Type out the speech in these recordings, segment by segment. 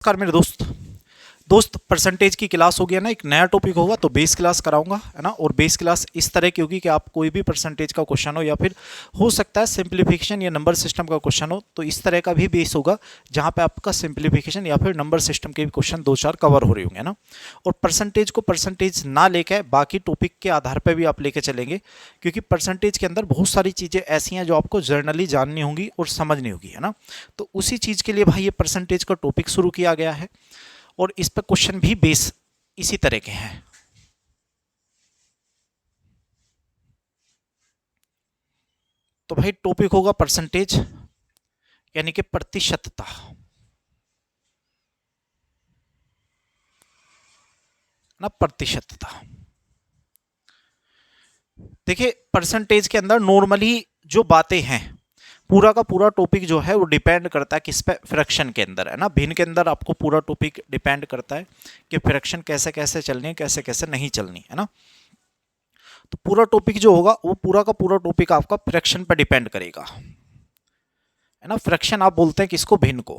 नमस्कार मेरे दोस्त परसेंटेज की क्लास होगी ना। एक नया टॉपिक होगा तो बेस क्लास कराऊंगा, है ना। और बेस क्लास इस तरह की होगी कि आप कोई भी परसेंटेज का क्वेश्चन हो या फिर हो सकता है सिंप्लीफिकेशन या नंबर सिस्टम का क्वेश्चन हो, तो इस तरह का भी बेस होगा जहां पे आपका सिंप्लीफिकेशन या फिर नंबर सिस्टम के भी क्वेश्चन दो चार कवर हो रहे होंगे ना। और परसेंटेज को परसेंटेज ना लेके बाकी टॉपिक के आधार पर भी आप लेके चलेंगे, क्योंकि परसेंटेज के अंदर बहुत सारी चीज़ें ऐसी हैं जो आपको जर्नली जाननी होंगी और समझनी होगी, है ना। तो उसी चीज़ के लिए भाई ये परसेंटेज का टॉपिक शुरू किया गया है और इस पर क्वेश्चन भी बेस इसी तरह के हैं। तो भाई टॉपिक होगा परसेंटेज, यानी कि प्रतिशतता ना, प्रतिशतता। देखिए परसेंटेज के अंदर नॉर्मली जो बातें हैं, पूरा का पूरा टॉपिक जो है वो डिपेंड करता है किस पे, फ्रैक्शन के अंदर, है ना। भिन्न के अंदर आपको पूरा टॉपिक डिपेंड करता है कि फ्रैक्शन कैसे कैसे चलनी है, कैसे कैसे नहीं चलनी, है ना। तो पूरा टॉपिक जो होगा वो पूरा का पूरा टॉपिक आपका फ्रैक्शन पर डिपेंड करेगा, है ना। फ्रैक्शन आप बोलते हैं किसको, भिन्न को।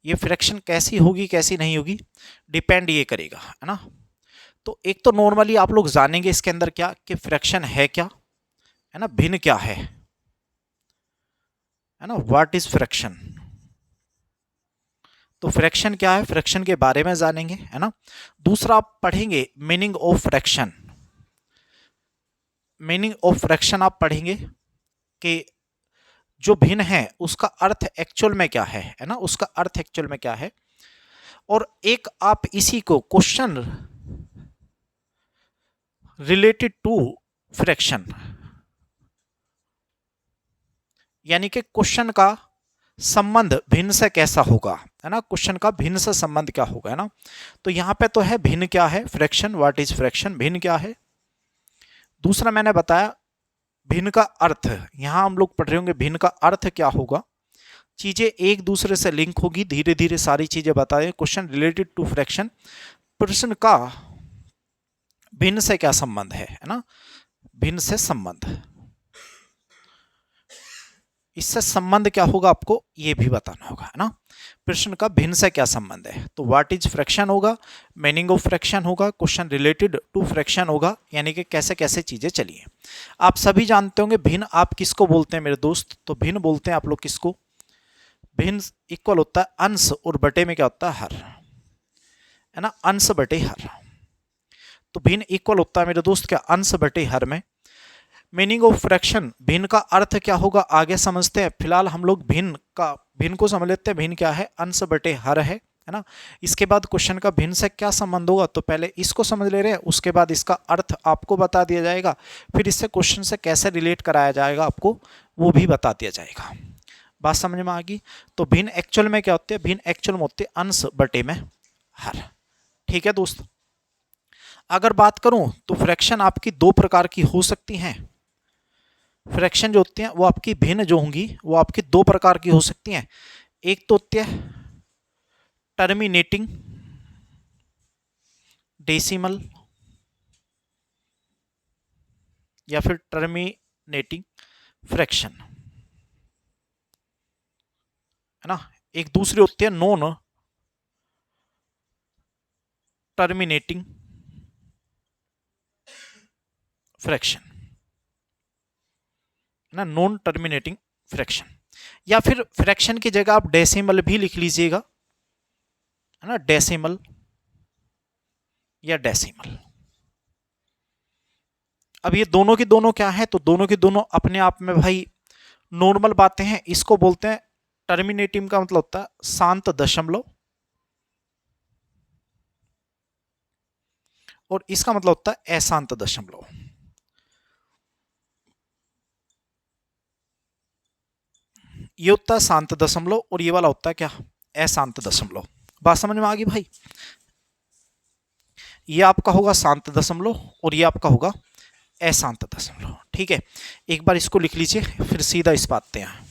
ये फ्रैक्शन कैसी होगी कैसी नहीं होगी डिपेंड ये करेगा, है ना। तो एक तो नॉर्मली आप लोग जानेंगे इसके अंदर क्या कि फ्रैक्शन है क्या, है ना, भिन्न क्या है ना, व्हाट इज फ्रैक्शन। तो फ्रैक्शन क्या है, फ्रैक्शन के बारे में जानेंगे, है ना। दूसरा आप पढ़ेंगे meaning of fraction. Meaning of fraction आप पढ़ेंगे कि जो भिन्न है उसका अर्थ एक्चुअल में क्या है ना, उसका अर्थ एक्चुअल में क्या है। और एक आप इसी को क्वेश्चन रिलेटेड टू फ्रैक्शन, यानी कि क्वेश्चन का संबंध भिन्न से कैसा होगा, है ना। क्वेश्चन का भिन्न से संबंध क्या होगा, है ना। तो यहां पे तो है भिन्न क्या है, फ्रैक्शन, व्हाट इज फ्रैक्शन, भिन्न क्या है। दूसरा मैंने बताया भिन्न का अर्थ, यहां हम लोग पढ़ रहे होंगे भिन्न का अर्थ क्या होगा। चीजें एक दूसरे से लिंक होगी, धीरे धीरे सारी चीजें बताएं। क्वेश्चन रिलेटेड टू फ्रैक्शन, प्रश्न का भिन्न से क्या संबंध है ना, भिन्न से संबंध, इससे संबंध क्या होगा आपको ये भी बताना होगा, है ना। प्रश्न का भिन्न से क्या संबंध है, तो व्हाट इज फ्रैक्शन होगा, मीनिंग ऑफ फ्रैक्शन होगा, क्वेश्चन रिलेटेड टू फ्रैक्शन होगा, यानी कि कैसे कैसे चीजें चली हैं। आप सभी जानते होंगे भिन्न आप किसको बोलते हैं मेरे दोस्त, तो भिन्न बोलते हैं आप लोग किसको, भिन्न इक्वल होता है अंश और बटे में क्या होता है, हर, है ना, अंश बटे हर। तो भिन्न इक्वल होता है मेरे दोस्त क्या, अंश बटे हर में। मीनिंग ऑफ फ्रैक्शन, भिन्न का अर्थ क्या होगा आगे समझते हैं, फिलहाल हम लोग भिन्न को समझ लेते हैं। भिन्न क्या है, अंश बटे हर है ना। इसके बाद क्वेश्चन का भिन्न से क्या संबंध होगा, तो पहले इसको समझ ले रहे हैं, उसके बाद इसका अर्थ आपको बता दिया जाएगा, फिर इससे क्वेश्चन से कैसे रिलेट कराया जाएगा आपको वो भी बता दिया जाएगा। बात समझ में आ गई। तो भिन्न एक्चुअल में क्या होते हैं, भिन्न एक्चुअल में होते हैं अंश बटे में हर। ठीक है दोस्त। अगर बात करूं तो फ्रैक्शन आपकी दो प्रकार की हो सकती हैं। फ्रैक्शन जो होती हैं वो आपकी भिन्न जो होंगी वो आपकी दो प्रकार की हो सकती हैं। एक तो होती है टर्मिनेटिंग डेसिमल या फिर टर्मिनेटिंग फ्रैक्शन, है ना। एक दूसरी होती है नॉन टर्मिनेटिंग फ्रैक्शन, है ना, नॉन टर्मिनेटिंग फ्रैक्शन। या फिर फ्रैक्शन की जगह आप डेसिमल भी लिख लीजिएगा, है ना, डेसिमल या डेसिमल। अब ये दोनों की दोनों क्या है, तो दोनों की दोनों अपने आप में भाई नॉर्मल बातें हैं। इसको बोलते हैं टर्मिनेटिव का मतलब होता है शांत दशमलव, और इसका मतलब होता है अशांत दशमलव। ये होता है शांत दशमलव और ये वाला होता है क्या, अशांत दशमलव। बात समझ में आ गई भाई। ये आपका होगा शांत दशमलव और ये आपका होगा अशांत दशमलव। ठीक है, एक बार इसको लिख लीजिए फिर सीधा इस बात पे हैं।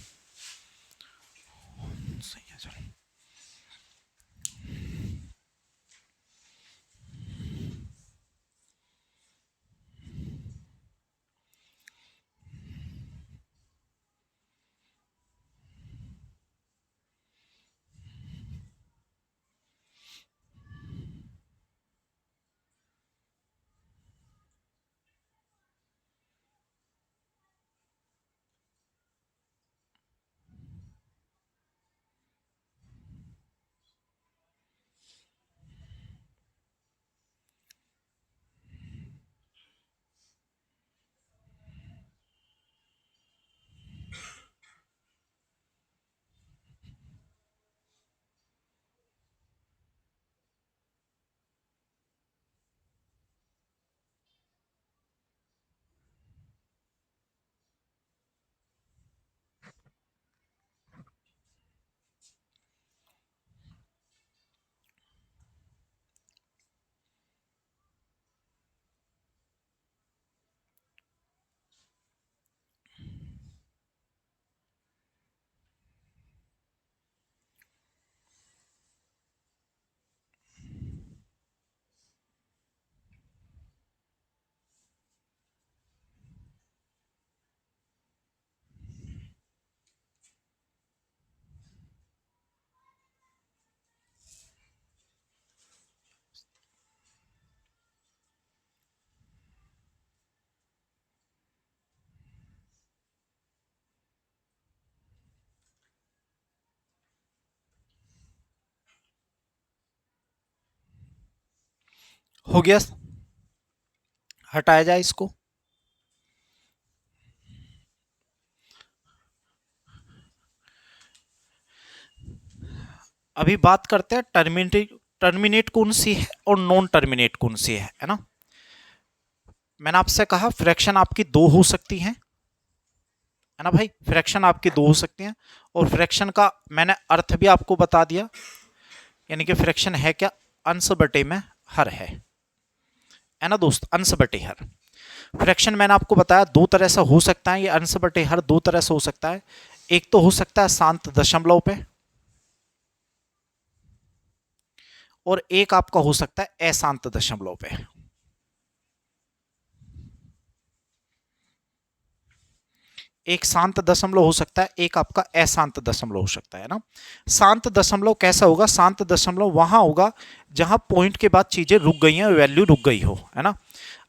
हो गया, हटाया जाए इसको। अभी बात करते हैं टर्मिनेट कौन सी है और नॉन टर्मिनेट कौन सी है ना। मैंने आपसे कहा फ्रैक्शन आपकी दो हो सकती हैं, है ना भाई, फ्रैक्शन आपकी दो हो सकती हैं। और फ्रैक्शन का मैंने अर्थ भी आपको बता दिया, यानी कि फ्रैक्शन है क्या, अंश बटे में हर है ना दोस्त, अंश बटे हर। फ्रैक्शन मैंने आपको बताया दो तरह से हो सकता है, ये अंश बटे हर दो तरह से हो सकता है। एक तो हो सकता है शांत दशमलव पे, और एक आपका हो सकता है अशांत दशमलव पे। एक शांत दशमलव हो सकता है, एक आपका अशांत दशमलव हो सकता है ना। शांत दशमलव कैसा होगा, शांत दशमलव वहां होगा जहां पॉइंट के बाद चीजें रुक गई हैं, वैल्यू रुक गई हो, है ना।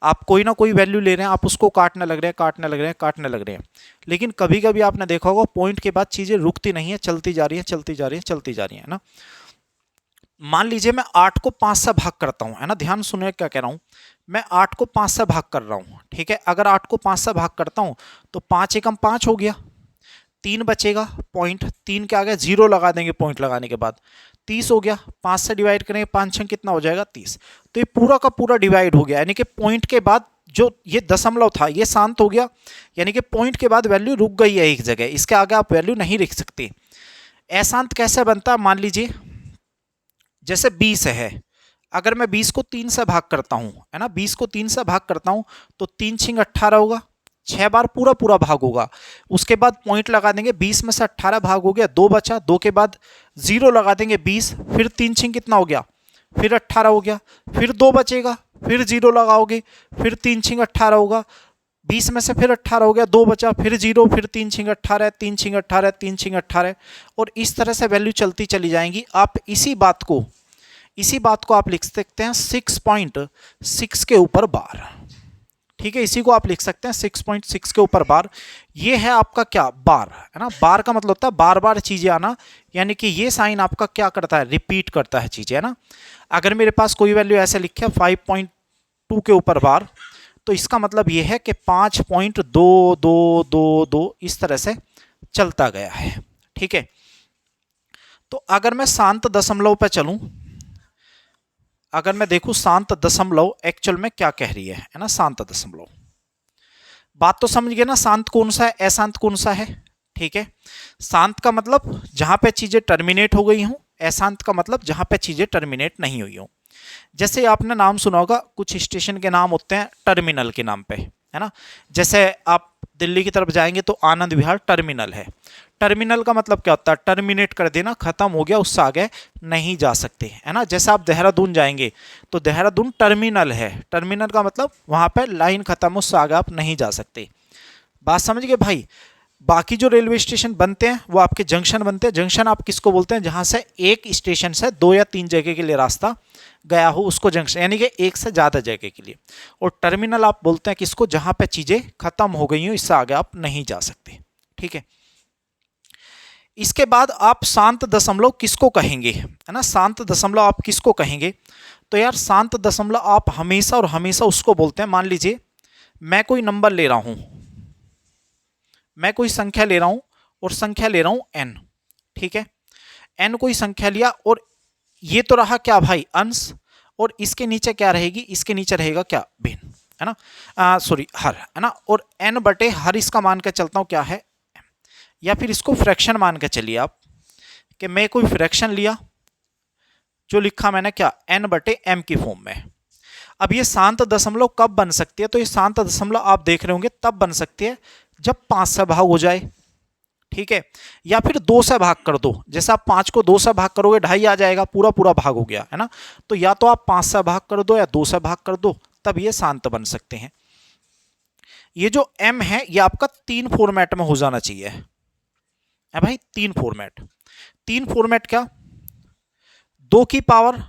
आप कोई ना कोई वैल्यू ले रहे हैं, आप उसको काटने लग रहे हैं, काटने लग रहे हैं, काटने लग रहे हैं, लेकिन कभी कभी आपने देखा होगा पॉइंट के बाद चीजें रुकती नहीं है, चलती जा रही है, चलती जा रही है, चलती जा रही है ना। मान लीजिए मैं 8 को 5 से भाग करता हूं, है ना, ध्यान सुनिए क्या कह रहा हूं। मैं 8 को 5 से भाग कर रहा हूं, ठीक है। अगर 8 को 5 से भाग करता हूं तो 5 एकम 5 हो गया, 3 बचेगा, पॉइंट 3 के आगे 0 लगा देंगे, पॉइंट लगाने के बाद 30 हो गया। 5 से डिवाइड करेंगे, 5 छंग कितना हो जाएगा, 30। तो ये पूरा का पूरा डिवाइड हो गया, यानी कि पॉइंट के बाद जो ये दशमलव था ये शांत हो गया, यानी कि पॉइंट के बाद वैल्यू रुक गई है एक जगह, इसके आगे आप वैल्यू नहीं लिख सकते। अशांत कैसे बनता है, मान लीजिए जैसे 20 है, अगर मैं 20 को 3 से भाग करता हूं, है ना, 20 को 3 से भाग करता हूं तो 3 छिंग 18 होगा, 6 बार पूरा पूरा भाग होगा। उसके बाद पॉइंट लगा देंगे, 20 में से 18 भाग हो गया, 2 बचा, 2 के बाद 0 लगा देंगे 20, फिर 3 छिंग कितना हो गया, फिर 18 हो गया, फिर 2 बचेगा, फिर 0 लगाओगे, फिर 3 छिंग 18 होगा, 20 में से फिर 18 हो गया, 2 बचा, फिर 0, फिर 3 छिंग 18, 3 छिंग 18, 3 छिंग 18, और इस तरह से वैल्यू चलती चली जाएंगी। आप इसी बात को आप लिख सकते हैं 6.6 के ऊपर बार, ठीक है, इसी को आप लिख सकते हैं 6.6 के ऊपर बार। ये है आपका क्या, बार, है ना। बार का मतलब होता है बार बार चीजें आना, यानी कि ये साइन आपका क्या करता है, रिपीट करता है चीजें, है ना। अगर मेरे पास कोई वैल्यू ऐसे लिखे 5.2 के ऊपर बार, तो इसका मतलब ये है कि 5.2222 इस तरह से चलता गया है, ठीक है। तो अगर मैं शांत दशमलव पे चलूं, अगर मैं देखूं शांत दशमलव एक्चुअल में क्या कह रही है ना, शांत दशमलव, बात तो समझ गए ना, शांत कौन सा है, अशांत कौन सा है, ठीक है। शांत का मतलब जहां पे चीजें टर्मिनेट हो गई हों, अशांत का मतलब जहां पे चीजें टर्मिनेट नहीं हुई हों। जैसे आपने नाम सुना होगा, कुछ स्टेशन के नाम होते हैं टर्मिनल के नाम पे, है ना। जैसे आप दिल्ली की तरफ जाएंगे तो आनंद विहार टर्मिनल है। टर्मिनल का मतलब क्या होता है, टर्मिनेट कर देना, खत्म हो गया, उससे आगे नहीं जा सकते, है ना। जैसे आप देहरादून जाएंगे तो देहरादून टर्मिनल है, टर्मिनल का मतलब वहां पर लाइन खत्म, उससे आगे आप नहीं जा सकते। बात समझ गए भाई। बाकी जो रेलवे स्टेशन बनते हैं वो आपके जंक्शन बनते हैं। जंक्शन आप किसको बोलते हैं, जहां से एक स्टेशन से 2 या 3 जगह के लिए रास्ता गया हो उसको जंक्शन, यानी कि एक से ज्यादा जगह के लिए। और टर्मिनल आप बोलते हैं किसको, जहां पे चीजें खत्म हो गई हो, इससे आगे आप नहीं जा सकते, ठीक है। इसके बाद आप शांत दशमलव किसको कहेंगे, है ना, शांत दशमलव आप किसको कहेंगे। तो यार शांत दशमलव आप हमेशा और हमेशा उसको बोलते हैं, मान लीजिए मैं कोई नंबर ले रहा हूं, मैं कोई संख्या ले रहा हूं और संख्या ले रहा हूं n, ठीक है। n कोई संख्या लिया और ये तो रहा क्या भाई, अंश, और इसके नीचे क्या रहेगी, इसके नीचे रहेगा क्या, भिन्न, है ना, सॉरी हर, है ना। और n बटे हर इसका मान के चलता हूं क्या है, या फिर इसको फ्रैक्शन मान के चलिए आप, कि मैं कोई फ्रैक्शन लिया जो लिखा मैंने क्या, n बटे m की फॉर्म में। अब ये शांत दशमलव कब बन सकती है, तो ये शांत दशमलव आप देख रहे होंगे तब बन सकती है जब 5 से भाग हो जाए, ठीक है, या फिर 2 से भाग कर दो। जैसे आप 5 को 2 से भाग करोगे 2.5 आ जाएगा, पूरा पूरा भाग हो गया, है ना। तो या तो आप 5 से भाग कर दो या 2 से भाग कर दो, तब ये शांत बन सकते हैं। ये जो m है ये आपका 3 फॉर्मेट में हो जाना चाहिए, है भाई, 3 फॉर्मेट। 3 फॉर्मेट क्या, 2 की पावर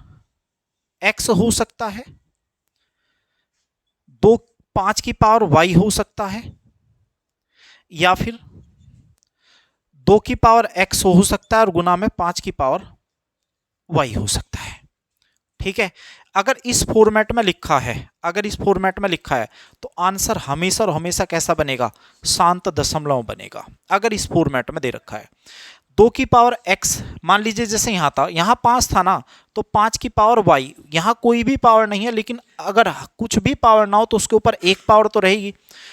x हो सकता है, 5 की पावर y हो सकता है, या फिर 2 की पावर x हो सकता है और गुना में 5 की पावर y हो सकता है, ठीक है। अगर इस फॉर्मेट में लिखा है, अगर इस फॉर्मेट में लिखा है तो आंसर हमेशा और हमेशा कैसा बनेगा, शांत दशमलव बनेगा। अगर इस फॉर्मेट में दे रखा है 2 की पावर x, मान लीजिए जैसे यहाँ था, यहाँ 5 था ना, तो 5 की पावर y, यहाँ कोई भी पावर नहीं है, लेकिन अगर कुछ भी पावर ना हो तो उसके ऊपर एक पावर तो रहेगी,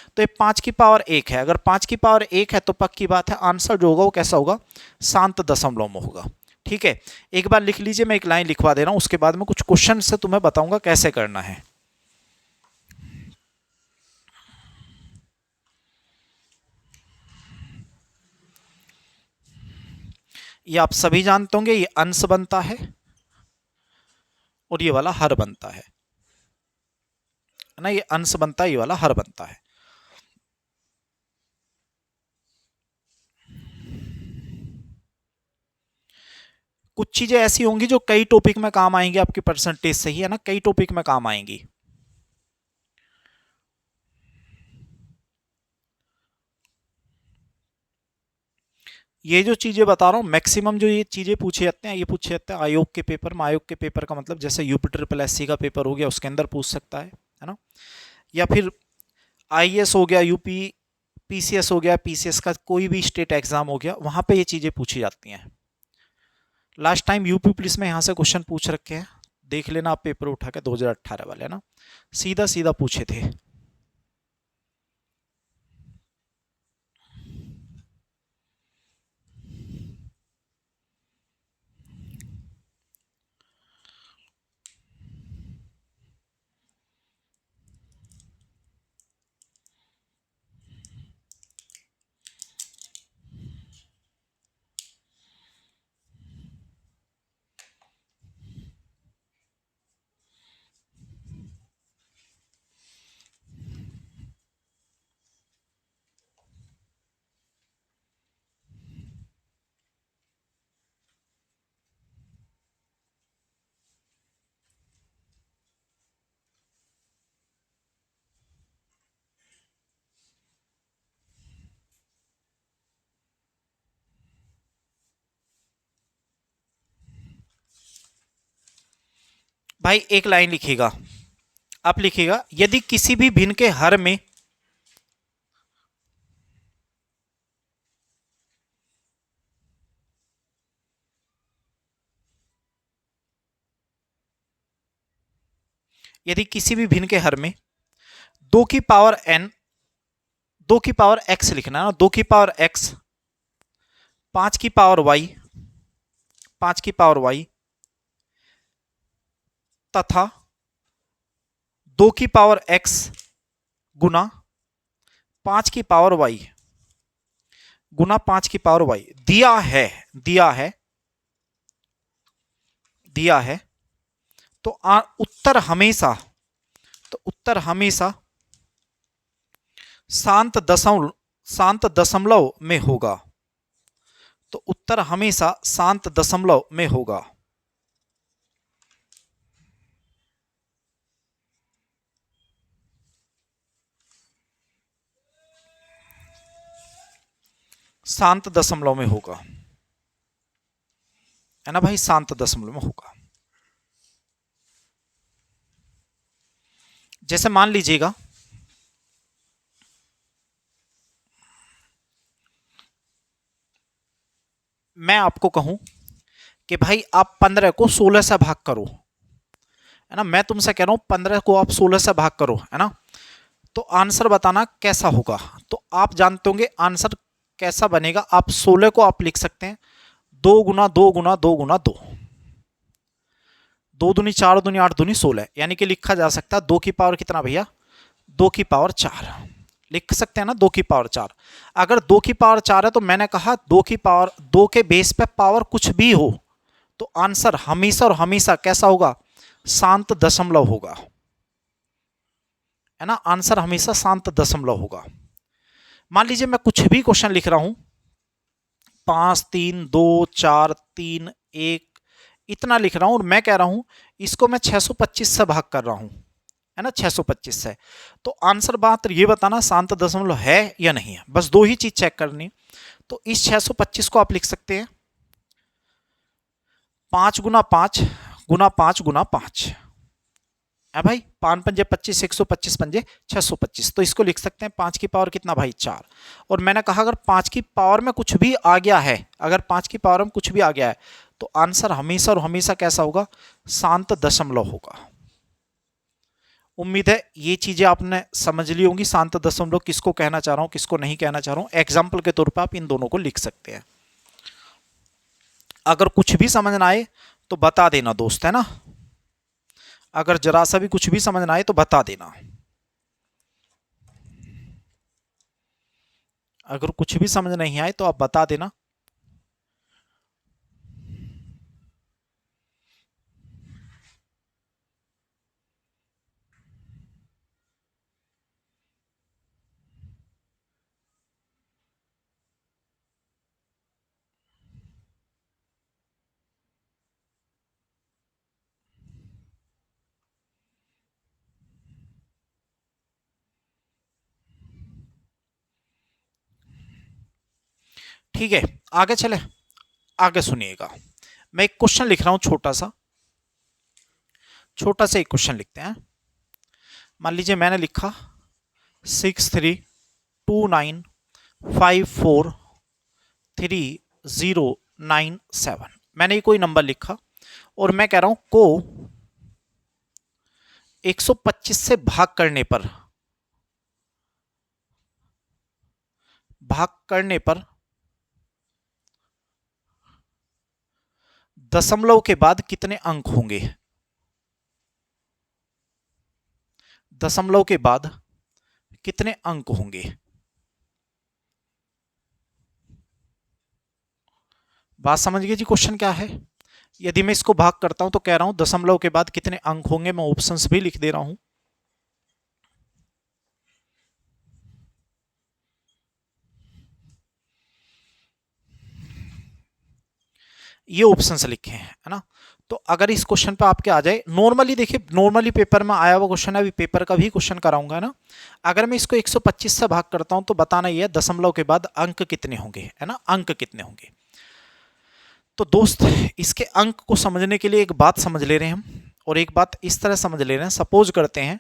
तो ये 5 की पावर 1 है। अगर 5 की पावर 1 है तो पक्की बात है आंसर जो होगा वो कैसा होगा, शांत दशमलव में होगा। ठीक है, एक बार लिख लीजिए, मैं एक लाइन लिखवा दे रहा हूं, उसके बाद में कुछ क्वेश्चन से तुम्हें बताऊंगा कैसे करना है। ये आप सभी जानते होंगे, ये अंश बनता है और ये वाला हर बनता है ना, ये अंश बनता है, ये वाला हर बनता है। कुछ चीजें ऐसी होंगी जो कई टॉपिक में काम आएंगी, आपकी परसेंटेज सही है ना, कई टॉपिक में काम आएंगी। ये जो चीजें बता रहा हूं मैक्सिमम जो ये चीजें पूछे जाते हैं, ये पूछे जाते हैं आयोग के पेपर में। आयोग के पेपर का मतलब जैसे UPSSC का पेपर हो गया, उसके अंदर पूछ सकता है ना, या फिर IAS हो गया, UP PCS हो गया, PCS का कोई भी स्टेट एग्जाम हो गया, वहां पे ये चीजें पूछी जाती हैं। लास्ट टाइम UP पुलिस में यहाँ से क्वेश्चन पूछ रखे हैं, देख लेना आप पेपर उठा के, 2018 वाले ना, सीधा सीधा पूछे थे। भाई एक लाइन लिखिएगा, आप लिखिएगा यदि किसी भी भिन्न के हर में यदि किसी भी भिन्न के हर में 2 की पावर n, 2 की पावर x लिखना है ना, 2 की पावर x, 5 की पावर y, 5 की पावर y तथा 2 की पावर x गुना 5 की पावर y गुना 5 की पावर y दिया है, दिया है, दिया है, तो उत्तर हमेशा, तो उत्तर हमेशा शांत दशमलव में होगा, तो उत्तर हमेशा शांत दशमलव में होगा। शांत दशमलव में होगा, है ना भाई, शांत दशमलव में होगा। जैसे मान लीजिएगा मैं आपको कहूं कि भाई आप 15 को 16 से भाग करो, है ना, मैं तुमसे कह रहा हूं 15 को आप 16 से भाग करो, है ना, तो आंसर बताना कैसा होगा। तो आप जानते होंगे आंसर कैसा बनेगा। आप 16 को आप लिख सकते हैं 2 गुना 2 गुना 2 गुना 2, 2 दूनी 4 दूनी 8 दूनी 16, यानी कि लिखा जा सकता है 2 की पावर कितना भैया, 2 की पावर 4 लिख सकते हैं ना, 2 की पावर 4। अगर 2 की पावर 4 है तो मैंने कहा 2 की पावर, 2 के बेस पे पावर कुछ भी हो तो आंसर हमेशा और हमेशा कैसा होगा, शांत दशमलव होगा, है ना, आंसर हमेशा शांत दशमलव होगा। मान लीजिए मैं कुछ भी क्वेश्चन लिख रहा हूं, 5 3 2 4 3 1 इतना लिख रहा हूं और मैं कह रहा हूं इसको मैं 625 से भाग कर रहा हूं, है ना, 625 से, तो आंसर मात्र ये बताना शांत दशमलव है या नहीं है, बस दो ही चीज चेक करनी। तो इस 625 को आप लिख सकते हैं 5 गुना 5 गुना 5 गुना 5, है भाई, 5 पंजे 25, 125 पंजे 625, तो इसको लिख सकते हैं 5 की पावर कितना भाई 4। और मैंने कहा अगर 5 की पावर में कुछ भी आ गया है, अगर 5 की पावर में कुछ भी आ गया है तो आंसर हमेशा और हमेशा कैसा होगा, शांत दशमलव होगा। उम्मीद है ये चीजें आपने समझ ली होंगी, शांत दशमलव किसको कहना चाह रहा हूं, किसको नहीं कहना चाह रहा हूं। एग्जाम्पल के तौर पर आप इन दोनों को लिख सकते हैं। अगर कुछ भी समझ ना आए तो बता देना दोस्त, है ना, अगर जरा सा भी कुछ भी समझ ना आए तो बता देना। अगर कुछ भी समझ नहीं आए तो आप बता देना। ठीक है, आगे चले। आगे सुनिएगा, मैं एक क्वेश्चन लिख रहा हूं, छोटा सा एक क्वेश्चन लिखते हैं। मान लीजिए मैंने लिखा 6329543097, मैंने ये कोई नंबर लिखा और मैं कह रहा हूं को 125 से भाग करने पर दशमलव के बाद कितने अंक होंगे, दशमलव के बाद कितने अंक होंगे। बात समझ गए जी, क्वेश्चन क्या है। यदि मैं इसको भाग करता हूं तो कह रहा हूं दशमलव के बाद कितने अंक होंगे, मैं ऑप्शंस भी लिख दे रहा हूं। ये ऑप्शंस लिखे हैं, है ना। तो अगर इस क्वेश्चन पे आपके आ जाए, नॉर्मली देखिए, नॉर्मली पेपर में आया हुआ क्वेश्चन है, अभी पेपर का भी क्वेश्चन कराऊंगा, है ना। अगर मैं इसको 125 से भाग करता हूं तो बताना ये है दशमलव के बाद अंक कितने होंगे, है ना, अंक कितने होंगे। तो दोस्त इसके अंक को समझने के लिए एक बात समझ ले रहे हैं हम, और एक बात इस तरह समझ ले रहे हैं। सपोज करते हैं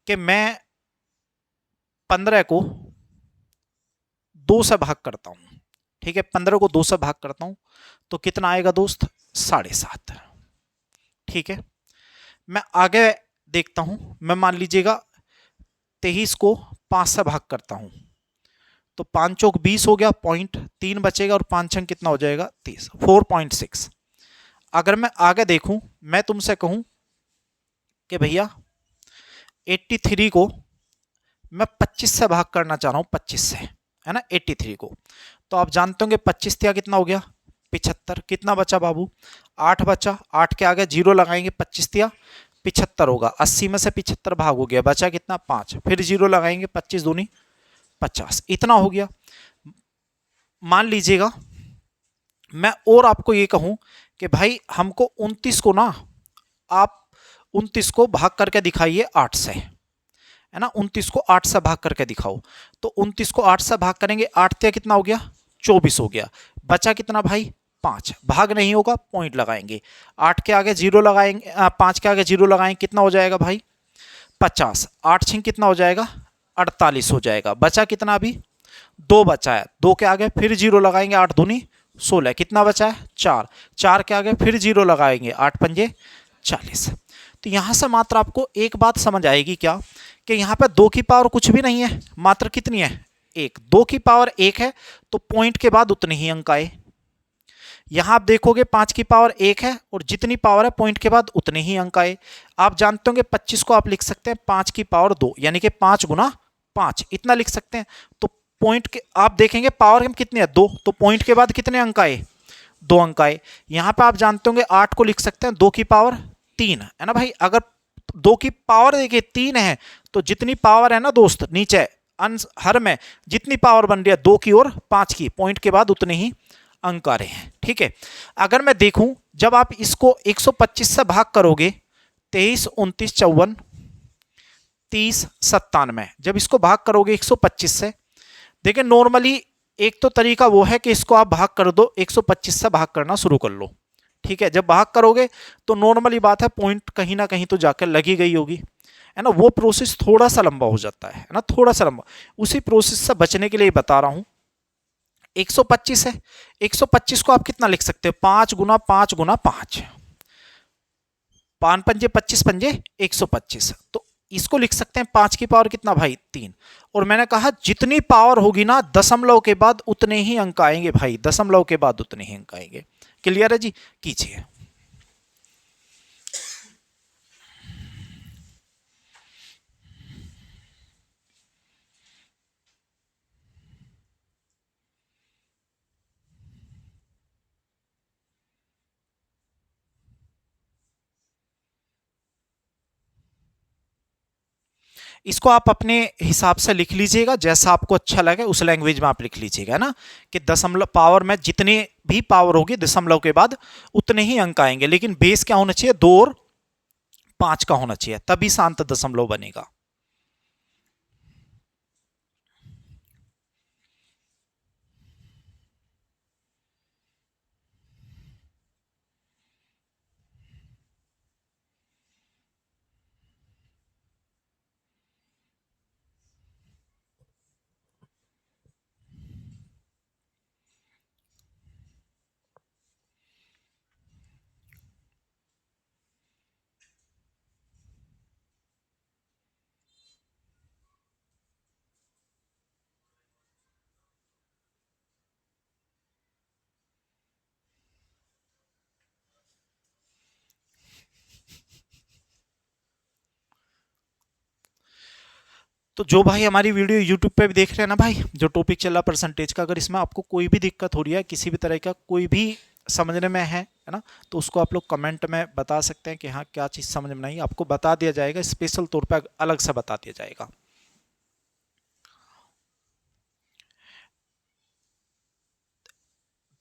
कि मैं 15 को 2 से भाग करता हूं, ठीक है, 15 को 2 से भाग करता हूं तो कितना आएगा दोस्त, 7.5। ठीक है, मैं आगे देखता हूं, मैं मान लीजिएगा 23 को 5 से भाग करता हूं तो 5 चौक 20 हो गया, पॉइंट 3 बचेगा और 5 अंक कितना हो जाएगा 30, 4.6। अगर मैं आगे देखूं, मैं तुमसे कहूं कि भैया 83 को मैं 25 से भाग करना चाह रहा हूं, 25 से, है ना, 83 को, तो आप जानते होंगे 25 तिया कितना हो गया 75, कितना बचा बाबू 8 बचा, 8 के आगे 0 लगाएंगे, 25 तिया 75 होगा, 80 में से 75 भाग हो गया, बचा कितना 5, फिर 0 लगाएंगे, 25 दूनी 50, इतना हो गया। मान लीजिएगा मैं और आपको ये कहूं कि भाई हमको 29 को ना, आप 29 को भाग करके दिखाइए 8 से, है ना, 29 को 8 से भाग करके दिखाओ, तो 29 को 8 से भाग करेंगे, 8 तिया कितना हो गया 24 हो गया, बचा कितना भाई 5, भाग नहीं होगा पॉइंट लगाएंगे, 8 के आगे 0 लगाएंगे, 5 के आगे 0 लगाएंगे, कितना हो जाएगा भाई 50, 8 छिंग कितना हो जाएगा 48 हो जाएगा, बचा कितना अभी 2 बचा है, 2 के आगे फिर 0 लगाएंगे, 8 दूनी 16, कितना बचा है 4, 4 के आगे फिर 0 लगाएंगे, 8 पंजे 40। तो यहां से मात्र आपको एक बात समझ आएगी क्या, कि यहां पे 2 की पावर कुछ भी नहीं है, मात्र कितनी है 1, 2 की पावर 1 है तो पॉइंट के बाद उतने ही अंक आए। यहां आप देखोगे 5 की पावर 1 है और जितनी पावर है पॉइंट के बाद उतने ही अंक आए। आप जानते होंगे 25 को आप लिख सकते हैं 5 की पावर 2, यानी कि 5 गुना 5, इतना लिख सकते हैं। तो पॉइंट के आप देखेंगे पावर कितनी है 2, तो पॉइंट के बाद कितने अंक आए 2 अंक आए। यहां पे आप जानते होंगे 8 को लिख सकते हैं 2 की पावर 3, है ना भाई। अगर 2 की पावर देखिए 3 है तो जितनी पावर है ना दोस्त नीचे हर में जितनी पावर बन रही है 2 की और 5 की, पॉइंट के बाद उतने ही अंक आ रहे हैं। ठीक है, अगर मैं देखूं जब आप इसको 125 से भाग करोगे 23, 29, 54, 30, 97, जब इसको भाग करोगे 125 से, देखिए नॉर्मली एक तो तरीका वो है कि इसको आप भाग कर दो, 125 से भाग करना शुरू कर लो, ठीक है, जब भाग करोगे तो नॉर्मली बात है पॉइंट कहीं ना कहीं तो जाकर लगी गई होगी, है ना। वो प्रोसेस थोड़ा सा लंबा हो जाता है ना, थोड़ा सा लंबा। उसी प्रोसेस से बचने के लिए बता रहा हूं। 125 है, 125 को आप कितना लिख सकते हो, 5 गुना 5 गुना 5, 5 पंजे 25 पंजे 125। तो इसको लिख सकते हैं 5 की पावर कितना भाई 3। और मैंने कहा जितनी पावर होगी ना दशमलव के बाद उतने ही अंक आएंगे भाई, दशमलव के बाद उतने ही अंक आएंगे। क्लियर है जी, कीजिए। इसको आप अपने हिसाब से लिख लीजिएगा, जैसा आपको अच्छा लगे उस लैंग्वेज में आप लिख लीजिएगा ना, कि दशमलव पावर में जितनी भी पावर होगी दशमलव के बाद उतने ही अंक आएंगे, लेकिन बेस क्या होना चाहिए, 2 और 5 का होना चाहिए, तभी शांत दशमलव बनेगा। तो जो भाई हमारी वीडियो यूट्यूब पे भी देख रहे हैं ना भाई, जो टॉपिक चल रहा परसेंटेज का, अगर इसमें आपको कोई भी दिक्कत हो रही है, किसी भी तरह का कोई भी समझने में है ना, तो उसको आप लोग कमेंट में बता सकते हैं कि हाँ क्या चीज़ समझ में नहीं, आपको बता दिया जाएगा, स्पेशल तौर पे अलग से बता दिया जाएगा।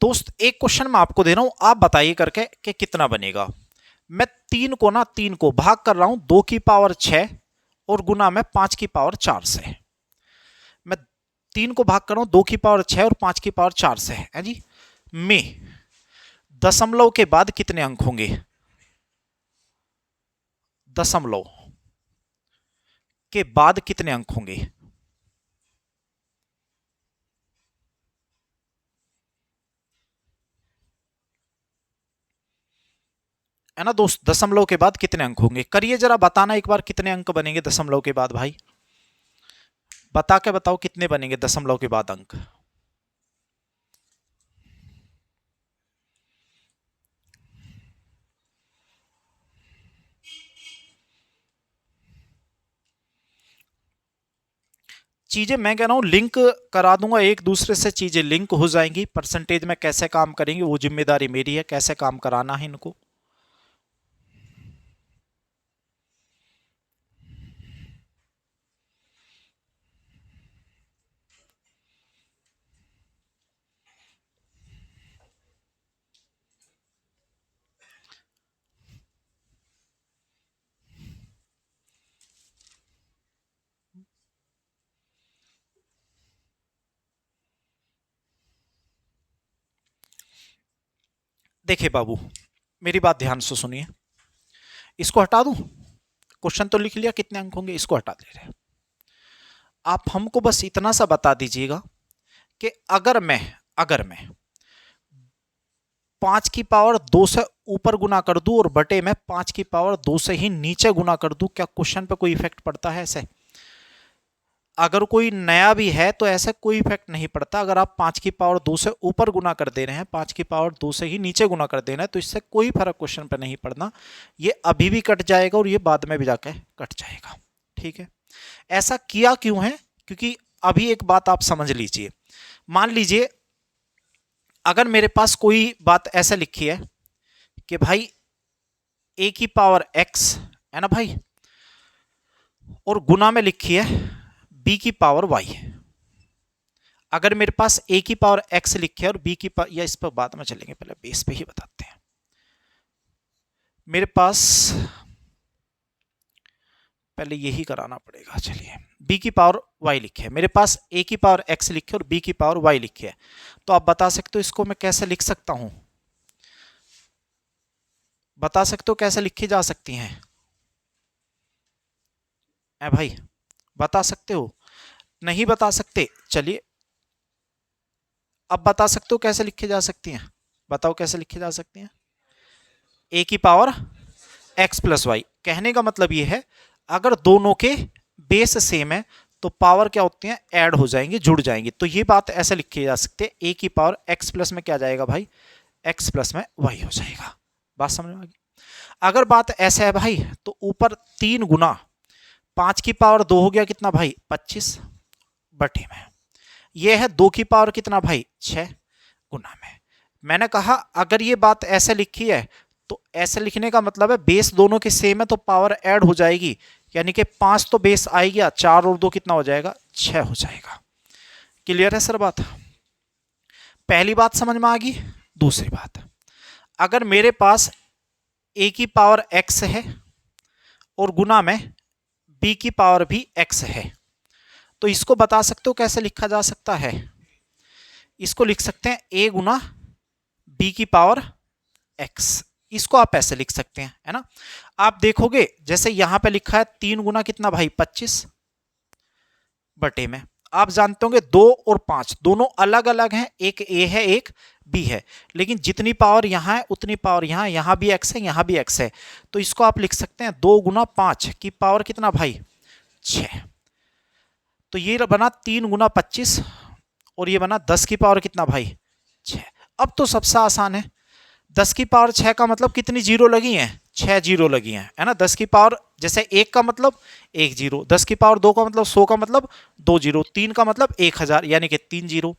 दोस्त एक क्वेश्चन मैं आपको दे रहा हूं, आप बताइए करके कि कितना बनेगा। मैं 3 को भाग कर रहा हूं 2 की पावर 6 और गुना में 5 की पावर 4 से। मैं 3 को भाग कर रहा हूं 2 की पावर 6 और 5 की पावर 4 से, है जी। में दशमलव के बाद कितने अंक होंगे, दशमलव के बाद कितने अंक होंगे। है ना दोस्त, दशमलव के बाद कितने अंक होंगे, करिए जरा, बताना एक बार कितने अंक बनेंगे दशमलव के बाद भाई, बता के बताओ कितने बनेंगे दशमलव के बाद अंक। चीजें मैं कह रहा हूं लिंक करा दूंगा, एक दूसरे से चीजें लिंक हो जाएंगी। परसेंटेज में कैसे काम करेंगे वो जिम्मेदारी मेरी है, कैसे काम कराना है इनको। देखिए बाबू, मेरी बात ध्यान से सुनिए, इसको हटा दूं, क्वेश्चन तो लिख लिया कितने अंक होंगे, इसको हटा दे रहे हैं। आप हमको बस इतना सा बता दीजिएगा कि अगर मैं 5 की पावर 2 से ऊपर गुना कर दूं और बटे में 5 की पावर 2 से ही नीचे गुना कर दूं, क्या क्वेश्चन पे कोई इफेक्ट पड़ता है ऐसे। अगर कोई नया भी है तो ऐसा कोई इफेक्ट नहीं पड़ता। अगर आप 5 की पावर 2 से ऊपर गुना कर दे रहे हैं, 5 की पावर 2 से ही नीचे गुना कर दे रहे हैं, तो इससे कोई फर्क क्वेश्चन पे नहीं पड़ना। ये अभी भी कट जाएगा और ये बाद में भी जाके कट जाएगा, ठीक है। ऐसा किया क्यों है, क्योंकि अभी एक बात आप समझ लीजिए। मान लीजिए अगर मेरे पास कोई बात ऐसा लिखी है कि भाई a की पावर x, है ना भाई, और गुना में लिखी है b की पावर y। अगर मेरे पास a की पावर x लिखी है और b की पावर, या इस पर बाद में चलेंगे, पहले बेस पे ही बताते हैं। मेरे पास पहले यही कराना पड़ेगा, चलिए। b की पावर y लिखी है, मेरे पास a की पावर x लिखी है और b की पावर y लिखी है, तो आप बता सकते हो इसको मैं कैसे लिख सकता हूं। बता सकते हो कैसे लिखी जा सकती हैं? ए भाई बता सकते हो? नहीं बता सकते, चलिए अब बता सकते हो कैसे लिखी जा सकती हैं? बताओ कैसे लिखी जा सकती हैं? ए की पावर एक्स प्लस वाई। कहने का मतलब ये है अगर दोनों के बेस सेम है तो पावर क्या होती है, ऐड हो जाएंगे, जुड़ जाएंगे। तो ये बात ऐसे लिखी जा सकती है, ए की पावर एक्स प्लस में क्या जाएगा भाई, एक्स प्लस में वाई हो जाएगा। बात समझ में आ गई? अगर बात ऐसे है भाई तो ऊपर 3 गुना 5 की पावर 2 हो गया कितना भाई, 25 बटे में। ये है 2 की पावर कितना भाई, 6 गुना में। मैंने कहा अगर ये बात ऐसे लिखी है तो ऐसे लिखने का मतलब है बेस दोनों के सेम है तो पावर ऐड हो जाएगी, यानी कि 5 तो बेस आ गया, 4 और 2 कितना हो जाएगा, 6 हो जाएगा। क्लियर है सर बात? पहली बात समझ में आ गई। दूसरी बात, अगर मेरे पास ए की पावर एक्स है और गुना में बी की पावर भी एक्स है, तो इसको बता सकते हो कैसे लिखा जा सकता है? इसको लिख सकते हैं ए गुना बी की पावर एक्स। इसको आप ऐसे लिख सकते हैं, है ना। आप देखोगे जैसे यहां पे लिखा है 3 गुना कितना भाई, 25 बटे में। आप जानते होंगे 2 और 5 दोनों अलग अलग हैं, एक ए है एक बी है, लेकिन जितनी पावर यहां है उतनी पावर यहां, यहां भी एक्स है यहां भी एक्स है। तो इसको आप लिख सकते हैं 2 गुना 5 की पावर कितना भाई, 6। तो ये बना 3 गुना 25 और ये बना 10 की पावर कितना भाई, 6। अब तो सबसे आसान है, 10 की पावर 6 का मतलब कितनी जीरो लगी हैं, 6 जीरो लगी हैं, है ना। 10 की पावर जैसे 1 का मतलब 1 जीरो, 10 की पावर 2 का मतलब 100 का मतलब 2 जीरो, 3 का मतलब 1000 यानी कि 3 जीरो।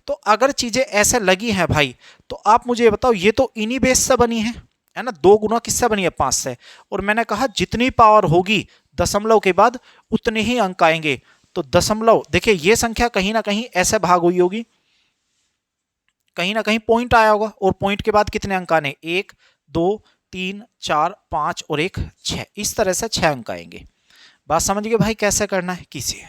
तो अगर चीजें ऐसे लगी हैं भाई तो आप मुझे बताओ ये तो इन्हीं बेस से बनी है ना। 2 गुना किससे बनी है, 5 से। और मैंने कहा जितनी पावर होगी दशमलव के बाद उतने ही अंक आएंगे। तो दशमलव देखिए ये संख्या कहीं ना कहीं ऐसे भाग हुई होगी, कहीं ना कहीं पॉइंट आया होगा, और पॉइंट के बाद कितने अंक आने, 1 2 3 4 5 और 1 6। इस तरह से 6 अंक आएंगे। बात समझ गए भाई कैसे करना है कीजिए।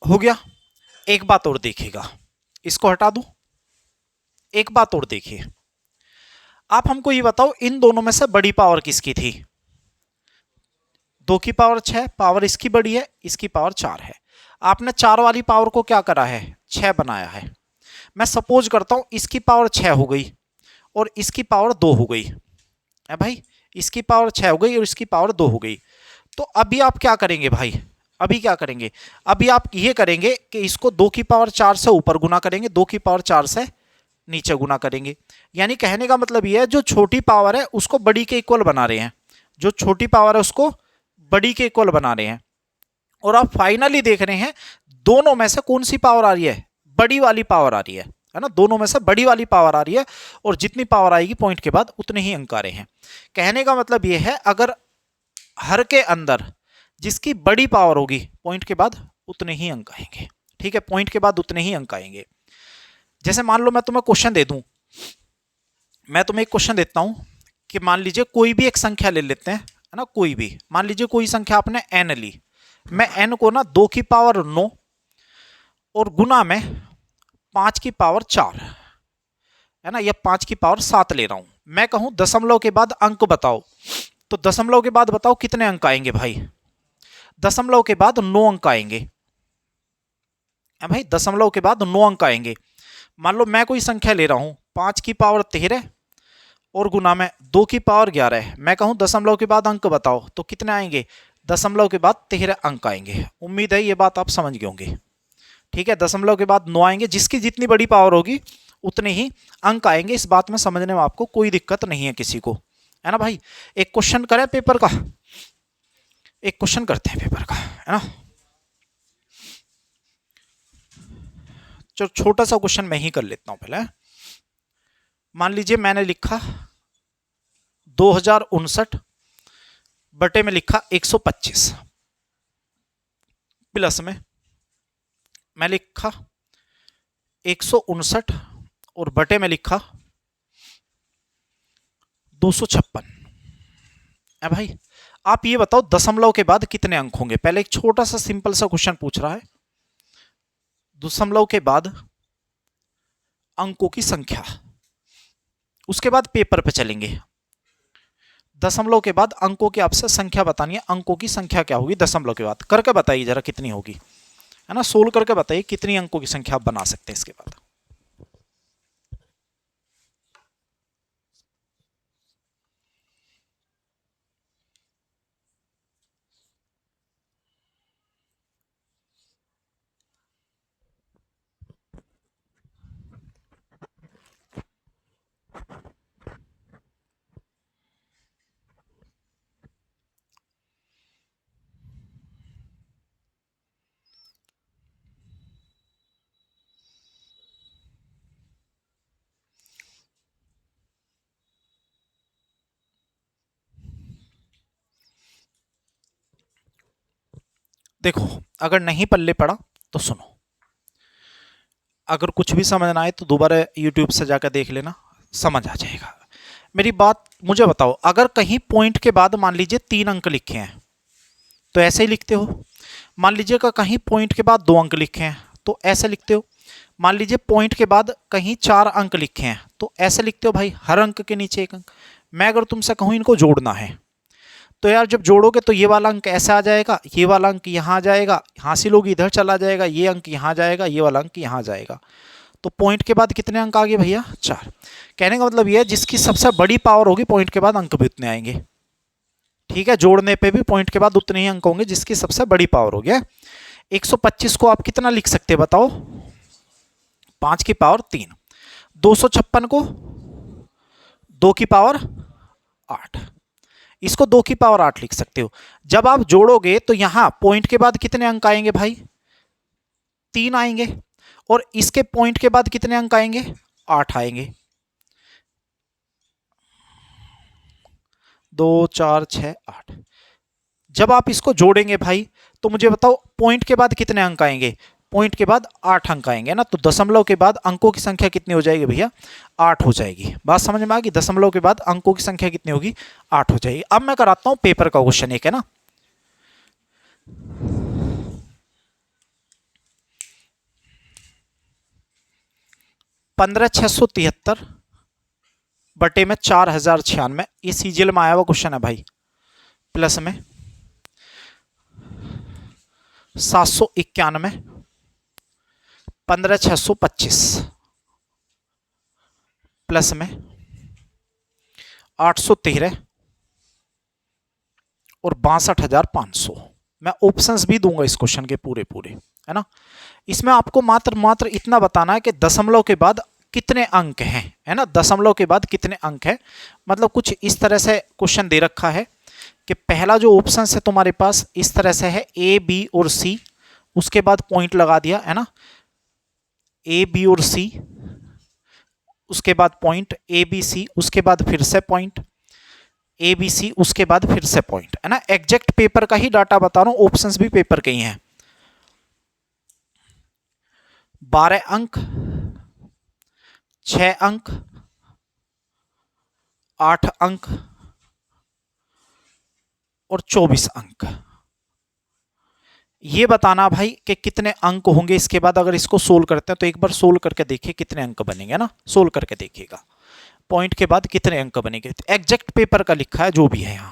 हो गया। एक बात और देखिएगा, इसको हटा दूं, एक बात और देखिए। आप हमको ये बताओ इन दोनों में से बड़ी पावर किसकी थी, 2 की पावर 6, पावर इसकी बड़ी है, इसकी पावर 4 है। आपने 4 वाली पावर को क्या करा है, 6 बनाया है। मैं सपोज करता हूं इसकी पावर 6 हो गई और इसकी पावर 2 हो गई है भाई, इसकी पावर 6 हो गई और इसकी पावर 2 हो गई। तो अभी आप क्या करेंगे भाई, अभी क्या करेंगे, अभी आप ये करेंगे कि इसको 2 की पावर 4 से ऊपर गुना करेंगे, 2 की पावर 4 से नीचे गुना करेंगे। यानी कहने का मतलब ये है जो छोटी पावर है उसको बड़ी के इक्वल बना रहे हैं, जो छोटी पावर है उसको बड़ी के इक्वल बना रहे हैं। और आप फाइनली देख रहे हैं दोनों में से कौन सी पावर आ रही है, बड़ी वाली पावर आ रही है ना। दोनों में से बड़ी वाली पावर आ रही है, और जितनी पावर आएगी पॉइंट के बाद उतने ही अंक आ रहे हैं। कहने का मतलब यह है अगर हर के अंदर जिसकी बड़ी पावर होगी पॉइंट के बाद उतने ही अंक आएंगे। ठीक है, पॉइंट के बाद उतने ही अंक आएंगे। जैसे मान लो मैं तुम्हें क्वेश्चन दे दूं, मैं तुम्हें एक क्वेश्चन देता हूं कि मान लीजिए कोई भी एक संख्या ले लेते हैं, है ना, कोई भी मान लीजिए कोई संख्या आपने n ली। मैं n को ना 2 की पावर 9 और गुना में 5 की पावर 4, है ना, या 5 की पावर 7 ले रहा हूं। मैं कहूं दशमलव के बाद अंक बताओ, तो दशमलव के बाद बताओ कितने अंक आएंगे भाई, दशमलव के बाद 9 अंक आएंगे, है भाई, दशमलव के बाद 9 अंक आएंगे। मान लो मैं कोई संख्या ले रहा हूं 5 की पावर 13 और गुना में 2 की पावर 11 है, मैं कहूं दशमलव के बाद अंक बताओ तो कितने आएंगे, दशमलव के बाद 13 अंक आएंगे। उम्मीद है ये बात आप समझ गए होंगे। ठीक है, दशमलव के बाद 9 आएंगे, जिसकी जितनी बड़ी पावर होगी उतने ही अंक आएंगे। इस बात में समझने में आपको कोई दिक्कत नहीं है किसी को, है ना भाई। एक क्वेश्चन करें पेपर का, एक क्वेश्चन करते हैं पेपर का, है ना। चलो छोटा सा क्वेश्चन मैं ही कर लेता हूं पहले। मान लीजिए मैंने लिखा 2059 बटे में लिखा 125, प्लस में मैं लिखा 159 और बटे में लिखा 256। है भाई, आप ये बताओ दशमलव के बाद कितने अंक होंगे। पहले एक छोटा सा सिंपल सा क्वेश्चन पूछ रहा है, दशमलव के बाद अंकों की संख्या, उसके बाद पेपर पे चलेंगे। दशमलव के बाद अंकों की आपसे संख्या बतानी है, अंकों की संख्या क्या होगी दशमलव के बाद, करके बताइए जरा कितनी होगी, है ना। सोल्व करके बताइए कितनी अंकों की संख्या आप बना सकते हैं इसके बाद। देखो, अगर नहीं पल्ले पड़ा तो सुनो, अगर कुछ भी समझ ना आए तो दोबारा यूट्यूब से जाकर देख लेना, समझ आ जाएगा। मेरी बात मुझे बताओ, अगर कहीं पॉइंट के बाद मान लीजिए 3 अंक लिखे हैं तो ऐसे ही लिखते हो। मान लीजिएगा कहीं पॉइंट के बाद 2 अंक लिखे हैं तो ऐसे लिखते हो। मान लीजिए पॉइंट के बाद कहीं 4 अंक लिखे हैं तो ऐसे लिखते हो भाई, हर अंक के नीचे एक अंक। मैं अगर तुमसे कहूं इनको जोड़ना है तो यार जब जोड़ोगे तो ये वाला अंक ऐसा आ जाएगा, ये वाला अंक यहाँ आ जाएगा, हासिल होगी इधर चला जाएगा, ये अंक यहाँ जाएगा, ये वाला अंक यहाँ जाएगा। तो पॉइंट के बाद कितने अंक आ गए भैया, 4। कहने का मतलब ये है जिसकी सबसे बड़ी पावर होगी पॉइंट के बाद अंक भी उतने आएंगे। ठीक है, जोड़ने पे भी पॉइंट के बाद उतने ही अंक होंगे जिसकी सबसे बड़ी पावर हो गया। 125 को आप कितना लिख सकते हैं बताओ, 5 की पावर 3। 256 को 2 की पावर 8, इसको 2 की पावर 8 लिख सकते हो। जब आप जोड़ोगे तो यहां पॉइंट के बाद कितने अंक आएंगे भाई, 3 आएंगे, और इसके पॉइंट के बाद कितने अंक आएंगे, 8 आएंगे। 2 4 6 8। जब आप इसको जोड़ेंगे भाई तो मुझे बताओ पॉइंट के बाद कितने अंक आएंगे, पॉइंट के बाद 8 अंक आएंगे ना। तो दशमलव के बाद अंकों की संख्या कितनी हो जाएगी भैया, 8 हो जाएगी। बात समझ में आ गई, दशमलव के बाद अंकों की संख्या कितनी होगी, 8 हो जाएगी। अब मैं कराता हूं पेपर का क्वेश्चन एक, है ना। 15,673 बटे में 4,096, ये सीजीएल में आया हुआ क्वेश्चन है भाई। प्लस में 791 15,625 प्लस में 813 और 62,500। मैं ऑप्शंस भी दूंगा इस क्वेश्चन के पूरे पूरे, है ना। इसमें आपको मात्र मात्र इतना बताना है कि दशमलव के बाद कितने अंक हैं, है ना। दशमलव के बाद कितने अंक हैं, मतलब कुछ इस तरह से क्वेश्चन दे रखा है कि पहला जो ऑप्शन है तुम्हारे पास इस तरह से है, ए बी और सी, उसके बाद पॉइंट लगा दिया, है ना, ए बी और सी, उसके बाद पॉइंट ए बी सी, उसके बाद फिर से पॉइंट ए बी सी, उसके बाद फिर से पॉइंट, है ना। एग्जैक्ट पेपर का ही डाटा बता रहा हूं, ऑप्शंस भी पेपर के ही हैं। 12 अंक, 6 अंक, 8 अंक और 24 अंक। ये बताना भाई कि कितने अंक होंगे इसके बाद। अगर इसको सोल्व करते हैं तो एक बार सोल्व करके देखिए कितने अंक बनेंगे ना, सोल्व करके देखिएगा पॉइंट के बाद कितने अंक बनेंगे। एग्जैक्ट पेपर का लिखा है जो भी है यहां।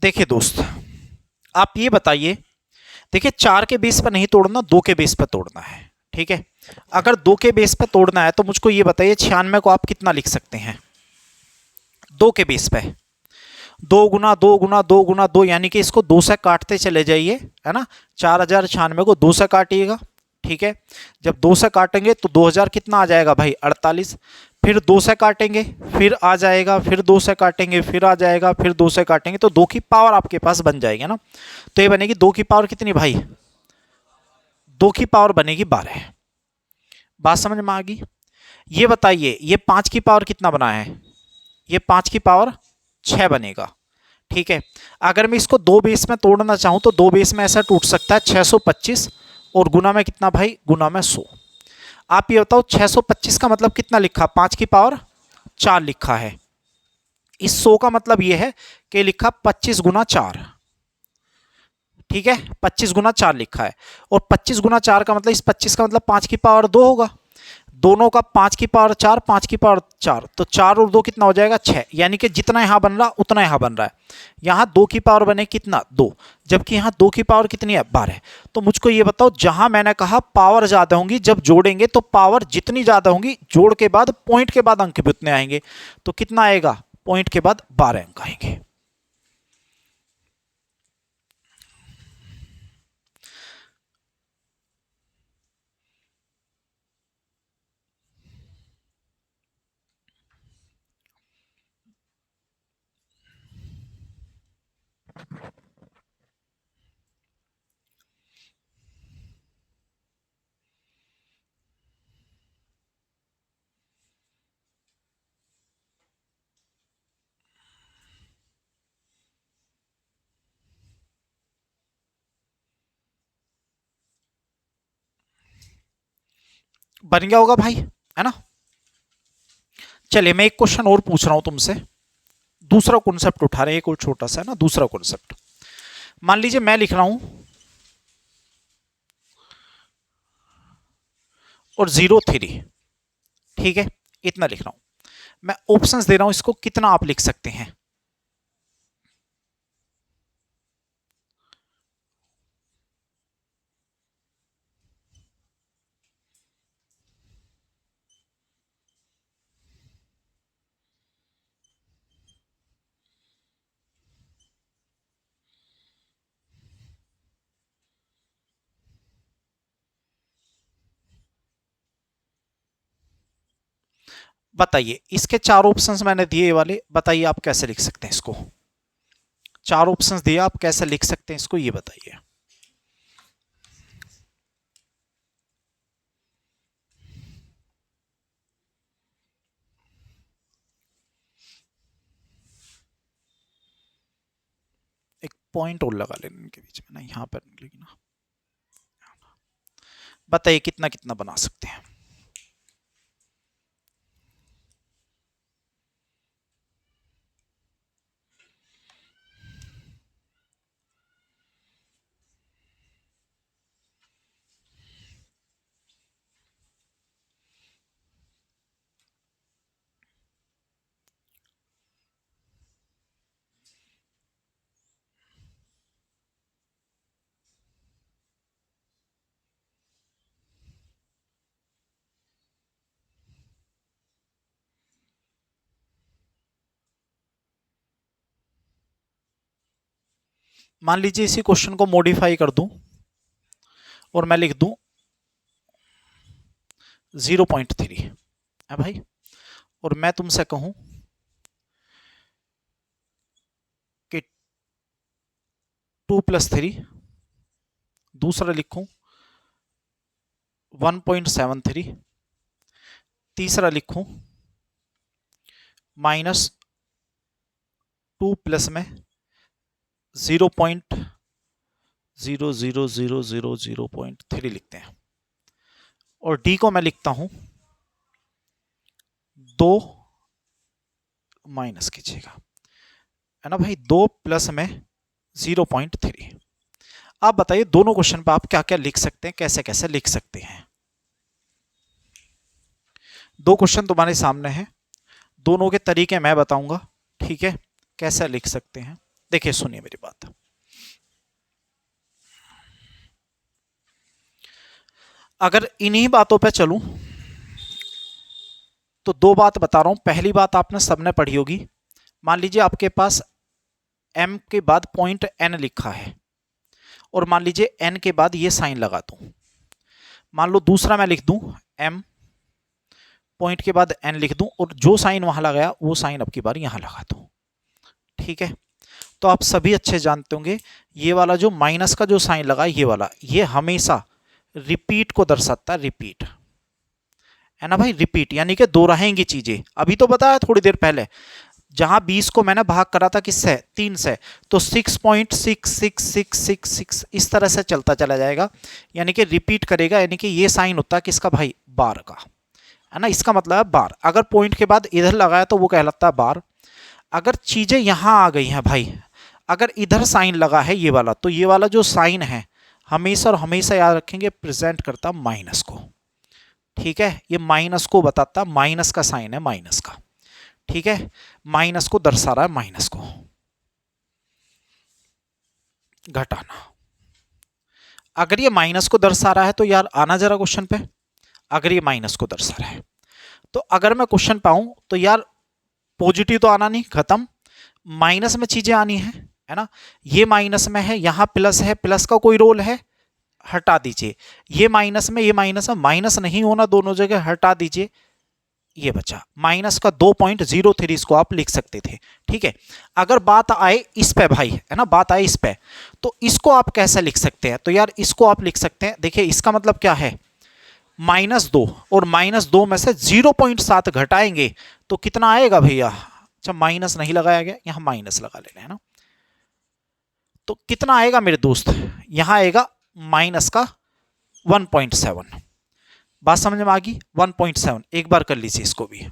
देखिए दोस्त, आप ये बताइए, देखिए 4 के बेस पर नहीं तोड़ना, 2 के बेस पर तोड़ना है, ठीक है। अगर 2 के बेस पर तोड़ना है तो मुझको ये बताइए 96 को आप कितना लिख सकते हैं 2 के बेस पे? 2 यानी कि इसको 2 से काटते चले जाइए, है ना। 4096 को 2 से काटिएगा, ठीक है। जब 2 से काटेंगे तो 2000 कितना आ जाएगा भाई 48, फिर 2 से काटेंगे फिर आ जाएगा, फिर 2 से काटेंगे फिर आ जाएगा, फिर 2 से काटेंगे तो 2 की पावर आपके पास बन जाएगी ना। तो ये बनेगी 2 की पावर कितनी भाई, 2 की पावर बनेगी 12। बात समझ में आ गई? ये बताइए ये 5 की पावर कितना बना है, ये 5 की पावर 6 बनेगा, ठीक है। अगर मैं इसको 2 बेस में तोड़ना चाहूं तो 2 बेस में ऐसा टूट सकता है 625 और गुना में कितना भाई, गुना में 100। आप ये बताओ 625 का मतलब कितना लिखा, 5 की पावर 4 लिखा है। इस 100 का मतलब ये है कि लिखा 25 गुना 4, ठीक है। 25 गुना 4 लिखा है, और 25 गुना 4 का मतलब, इस 25 का मतलब 5 की पावर 2 होगा। दोनों का 5 की पावर 4, 5 की पावर 4, तो 4 और 2 कितना हो जाएगा 6, यानी कि जितना यहां बन रहा उतना यहां बन रहा है। यहां 2 की पावर बने कितना 2, जबकि यहां 2 की पावर कितनी है 12। तो मुझको ये बताओ, जहां मैंने कहा पावर ज्यादा होंगी, जब जोड़ेंगे तो पावर जितनी ज्यादा होंगी, जोड़ के बाद पॉइंट के बाद अंक भी उतने आएंगे, तो कितना आएगा, पॉइंट के बाद 12 अंक आएंगे। बन गया होगा भाई, है ना। चलिए मैं एक क्वेश्चन और पूछ रहा हूं तुमसे, दूसरा कॉन्सेप्ट उठा रहे हैं, एक और छोटा सा है ना दूसरा कॉन्सेप्ट। मान लीजिए मैं लिख रहा हूं और 03, ठीक है, इतना लिख रहा हूं। मैं ऑप्शंस दे रहा हूं, इसको कितना आप लिख सकते हैं। बताइए, इसके 4 ऑप्शंस मैंने दिए वाले, बताइए आप कैसे लिख सकते हैं इसको। 4 ऑप्शंस दिए, आप कैसे लिख सकते हैं इसको, ये बताइए। एक पॉइंट और लगा लेना इनके बीच में ना, यहां पर निकलेगी ना। बताइए कितना कितना बना सकते हैं। मान लीजिए इसी क्वेश्चन को मॉडिफाई कर दूं और मैं लिख दूं 0.3 है भाई, और मैं तुमसे कहूं कि 2+3, दूसरा लिखूं 1.73, तीसरा लिखूं -2 प्लस में 0.00000.3 लिखते हैं, और डी को मैं लिखता हूं 2 माइनस कीजिएगा, है ना भाई, 2 प्लस में 0.3। आप बताइए दोनों क्वेश्चन पे आप क्या क्या लिख सकते हैं, कैसे कैसे लिख सकते हैं। दो क्वेश्चन तुम्हारे सामने हैं, दोनों के तरीके मैं बताऊंगा, ठीक है, कैसे लिख सकते हैं। देखिए सुनिए मेरी बात, अगर इन्हीं बातों पे चलूं तो दो बात बता रहा हूं। पहली बात आपने सबने पढ़ी होगी, मान लीजिए आपके पास m के बाद पॉइंट n लिखा है और मान लीजिए n के बाद ये साइन लगा दूं। मान लो दूसरा मैं लिख दूं m पॉइंट के बाद n लिख दूं और जो साइन वहां लगाया वो साइन अब की बार यहां लगा दूं। ठीक है, तो आप सभी अच्छे जानते होंगे ये वाला जो माइनस का जो साइन लगा ये वाला, ये हमेशा रिपीट को दर्शाता है, रिपीट है ना भाई, रिपीट यानी कि दोहराएंगी चीजें। अभी तो बताया थोड़ी देर पहले, जहां 20 को मैंने भाग करा था किससे, 3 से, तो 6.6666 इस तरह से चलता चला जाएगा, यानी कि रिपीट करेगा, यानी कि ये साइन होता है किसका भाई, बार का, है ना। इसका मतलब है बार। अगर पॉइंट के बाद इधर लगाया तो वो कहलाता है बार। अगर चीजें यहां आ गई हैं भाई, अगर इधर साइन लगा है ये वाला, तो ये वाला जो साइन है हमेशा और हमेशा याद रखेंगे प्रेजेंट करता माइनस को। ठीक है, ये माइनस को बताता, माइनस का साइन है, माइनस का। ठीक है, माइनस को दर्शा रहा है, माइनस को घटाना। अगर ये माइनस को दर्शा रहा है तो यार आना जरा क्वेश्चन पे, अगर ये माइनस को दर्शा रहा है तो अगर मैं क्वेश्चन पाऊं तो यार पॉजिटिव तो आना नहीं, खत्म, माइनस में चीजें आनी है ना। ये माइनस में है, यहां प्लस है, प्लस का कोई रोल है, हटा दीजिए। ये माइनस में, ये माइनस में, माइनस नहीं होना दोनों जगह, हटा दीजिए, ये बचा माइनस का 2.03, इसको आप लिख सकते थे। ठीक है, अगर बात आए इस पे भाई, है ना, बात आए इस पे, तो इसको आप कैसे लिख सकते हैं, तो यार इसको आप लिख सकते हैं, देखिए इसका मतलब क्या है, -2, और -2 में से 0.7 घटाएंगे तो कितना आएगा भैया। अच्छा माइनस नहीं लगाया गया, यहां माइनस लगा लेना, है ना, तो कितना आएगा मेरे दोस्त, यहां आएगा माइनस का 1.7। बात समझ में आ गई, 1.7। एक बार कर लीजिए इसको भी,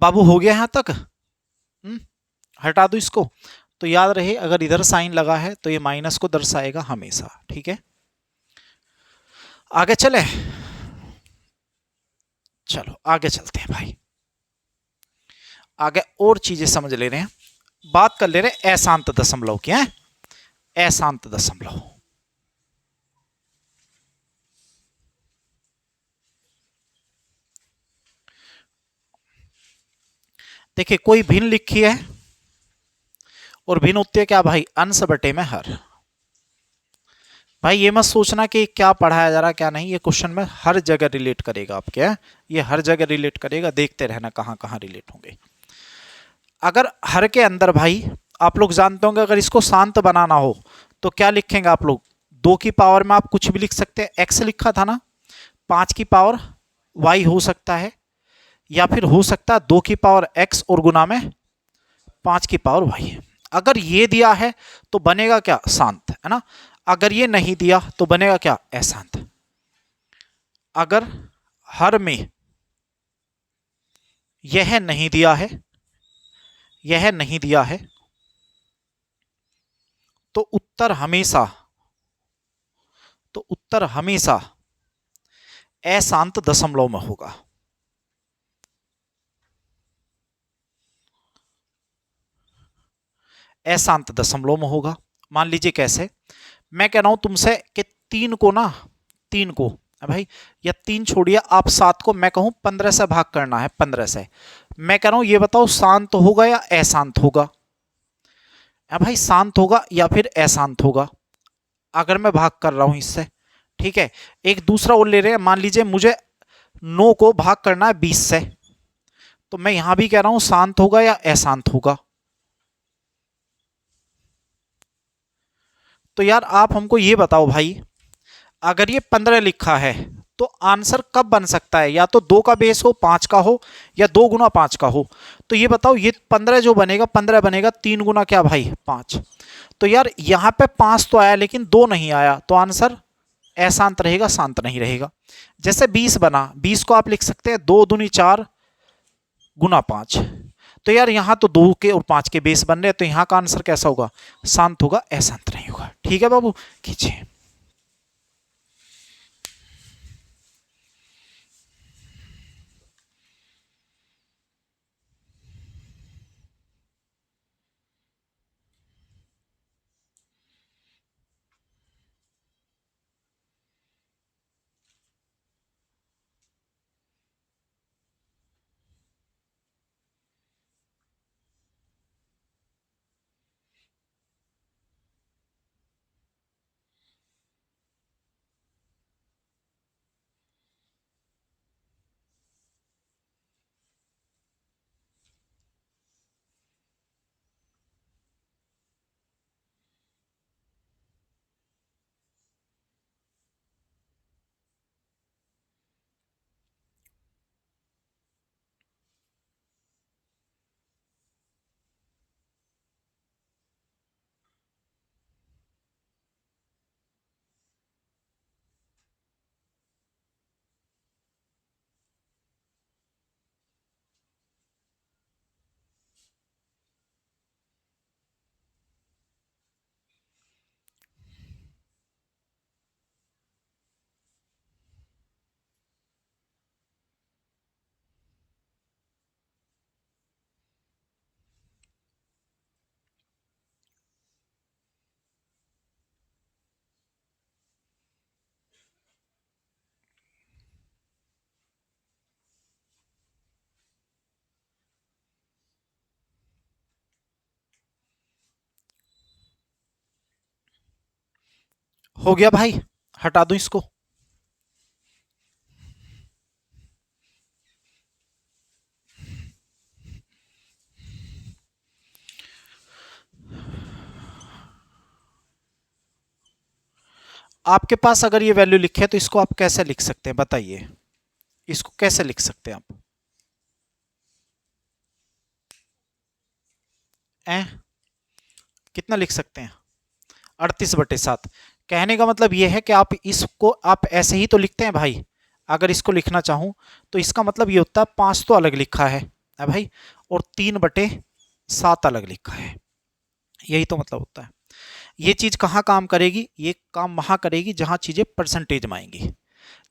बाबू हो गया यहां तक। हटा दो इसको, तो याद रहे अगर इधर साइन लगा है तो ये माइनस को दर्शाएगा हमेशा। ठीक है, आगे चले, चलो आगे चलते हैं भाई, आगे और चीजें समझ ले रहे हैं, बात कर ले रहे हैं अशांत दशमलव की, है अशांत दशमलव। देखिए कोई भिन्न लिखी है और भिन्न होती है क्या भाई, अंश बटे में हर। भाई ये मत सोचना कि क्या पढ़ाया जा रहा क्या नहीं, ये क्वेश्चन में हर जगह रिलेट करेगा आपके, ये हर जगह रिलेट करेगा, देखते रहना कहां कहां रिलेट होंगे। अगर हर के अंदर भाई आप लोग जानते होंगे, अगर इसको शांत बनाना हो तो क्या लिखेंगे आप लोग, 2 की पावर में आप कुछ भी लिख सकते हैं, एक्स लिखा था ना, 5 की पावर वाई हो सकता है, या फिर हो सकता है 2 की पावर एक्स और गुना में 5 की पावर वाई। अगर ये दिया है तो बनेगा क्या, शांत, है ना। अगर ये नहीं दिया तो बनेगा क्या, अशांत। अगर हर में यह नहीं दिया है, यह नहीं दिया है, तो उत्तर हमेशा, तो उत्तर हमेशा अशांत दशमलव में होगा। अशांत दशमलव में होगा। मान लीजिए कैसे, मैं कह रहा हूं तुमसे कि 3 को ना, 3 को भाई, या 3 छोड़िए आप 7 को मैं कहूं 15 से भाग करना है, 15 से, मैं कह रहा हूं ये बताओ शांत होगा या अशांत होगा। भाई शांत होगा या फिर अशांत होगा, अगर मैं भाग कर रहा हूं इससे। ठीक है, एक दूसरा और ले रहे हैं, मान लीजिए मुझे 9 को भाग करना है 20 से, तो मैं यहां भी कह रहा हूं शांत होगा या अशांत होगा। तो यार आप हमको ये बताओ भाई, अगर ये 15 लिखा है तो आंसर कब बन सकता है, या तो 2 का बेस हो 5 का हो, या 2 गुना 5 का हो। तो ये बताओ, ये 15 जो बनेगा, 15 बनेगा 3 गुना क्या भाई 5। तो यार यहां पे 5 तो आया लेकिन 2 नहीं आया, तो आंसर अशांत रहेगा, शांत नहीं रहेगा। जैसे 20 बना, 20 को आप लिख सकते हैं 2 दूनी 4 गुना 5। तो यार यहां तो 2 के और 5 के बेस बन रहे हैं, तो यहां का आंसर कैसा होगा, शांत होगा, अशांत नहीं होगा। ठीक है बाबू, खींचिए। हो गया भाई, हटा दूं इसको। आपके पास अगर ये वैल्यू लिखे है तो इसको आप कैसे लिख सकते हैं बताइए, इसको कैसे लिख सकते हैं आप। ए? कितना लिख सकते हैं, 38/7। कहने का मतलब ये है कि आप इसको आप ऐसे ही तो लिखते हैं भाई। अगर इसको लिखना चाहूं तो इसका मतलब ये होता है 5 तो अलग लिखा है भाई, और 3/7 अलग लिखा है, यही तो मतलब होता है। ये चीज कहाँ काम करेगी, ये काम वहां करेगी जहां चीजें परसेंटेज में आएंगी।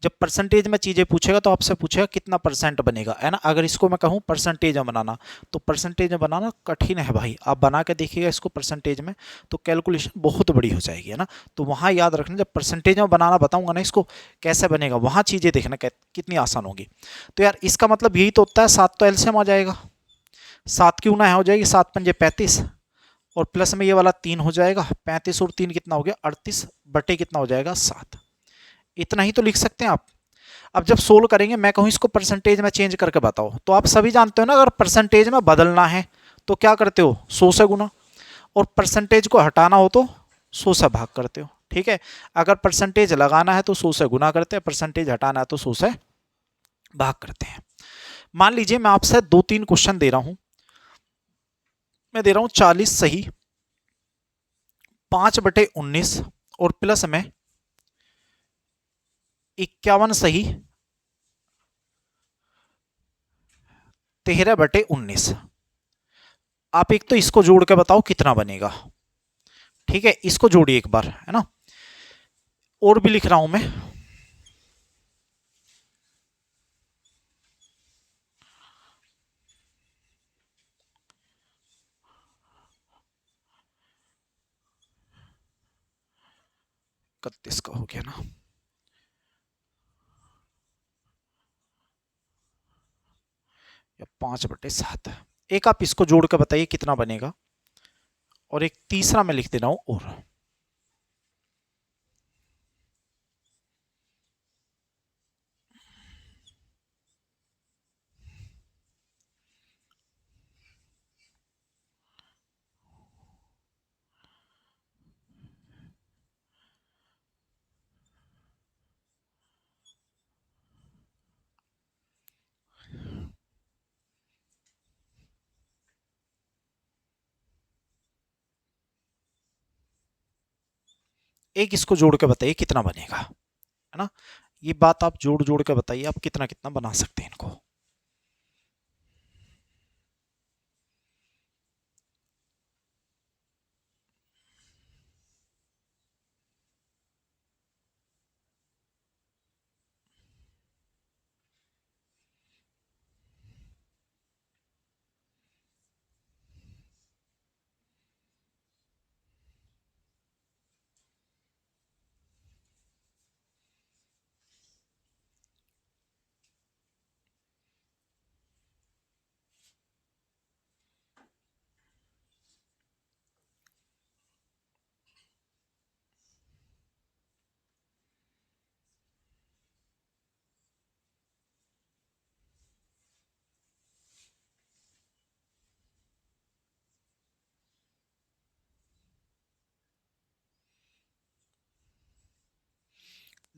जब परसेंटेज में चीजें पूछेगा तो आपसे पूछेगा कितना परसेंट बनेगा, है ना। अगर इसको मैं कहूँ परसेंटेज में बनाना, तो परसेंटेज में बनाना कठिन है भाई, आप बना के देखिएगा इसको परसेंटेज में, तो कैलकुलेशन बहुत बड़ी हो जाएगी, है ना। तो वहाँ याद रखना, जब परसेंटेज में बनाना बताऊंगा ना इसको कैसे बनेगा, वहाँ चीज़ें देखना कितनी आसान होगी। तो यार इसका मतलब यही तो होता है, 7 तो एलसीएम आ जाएगा, 7 की गुना हो जाएगी, 7 पंजे 35, और प्लस में ये वाला 3 हो जाएगा, 35 और 3 कितना हो गया 38 बटे कितना हो जाएगा 7। इतना ही तो लिख सकते हैं आप। अब जब सोल्व करेंगे, मैं कहूँ इसको परसेंटेज में चेंज करके बताओ, तो आप सभी जानते हो ना, अगर परसेंटेज में बदलना है तो क्या करते हो, 100 से गुना, और परसेंटेज को हटाना हो तो 100 से भाग करते हो। ठीक है, अगर परसेंटेज लगाना है तो 100 से गुना करते हैं, परसेंटेज हटाना है तो 100 से भाग करते हैं। मान लीजिए मैं आपसे 2-3 क्वेश्चन दे रहा हूं, मैं दे रहा हूं 40 सही, 5/19 और प्लस में 51 सही, 13/19। आप एक तो इसको जोड़ के बताओ कितना बनेगा। ठीक है, इसको जोड़िए एक बार, है ना। और भी लिख रहा हूं मैं, इकतीस का हो गया ना, या 5/7। एक आप इसको जोड़ के बताइए कितना बनेगा, और एक तीसरा मैं लिख दे रहा हूं और। एक इसको जोड़ के बताइए कितना बनेगा, है ना। ये बात आप जोड़ जोड़ के बताइए आप कितना कितना बना सकते हैं इनको।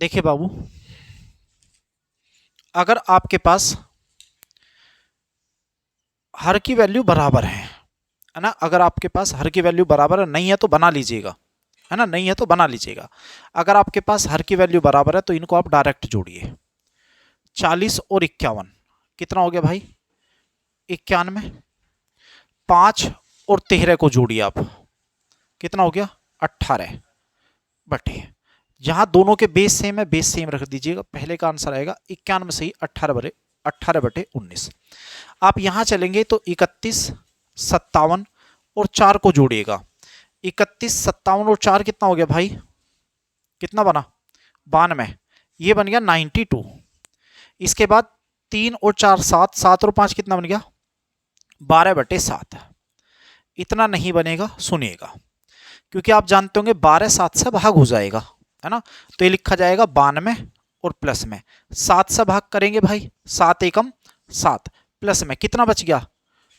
देखिए बाबू, अगर आपके पास हर की वैल्यू बराबर है ना, अगर आपके पास हर की वैल्यू बराबर है, नहीं है तो बना लीजिएगा, है ना, नहीं है तो बना लीजिएगा। अगर आपके पास हर की वैल्यू बराबर है तो इनको आप डायरेक्ट जोड़िए। 40 और 51 कितना हो गया भाई, 91। 5 और 13 को जोड़िए आप, कितना हो गया, 18 बटे, जहां दोनों के बेस सेम है बेस सेम रख दीजिएगा। पहले का आंसर आएगा 91 सही 18/19। आप यहां चलेंगे तो 31, 57 और 4 को जोड़िएगा। 31, 57 और 4 कितना हो गया भाई, कितना बना, 92, ये बन गया 92। इसके बाद 3 और 4 7, 7 और 5 कितना बन गया, 12/7। इतना नहीं बनेगा, सुनिएगा, क्योंकि आप जानते होंगे 12 7 से भाग हो जाएगा, है ना। तो ये लिखा जाएगा 92 और प्लस में 7 से भाग करेंगे भाई, 7 एकम 7, प्लस में कितना बच गया,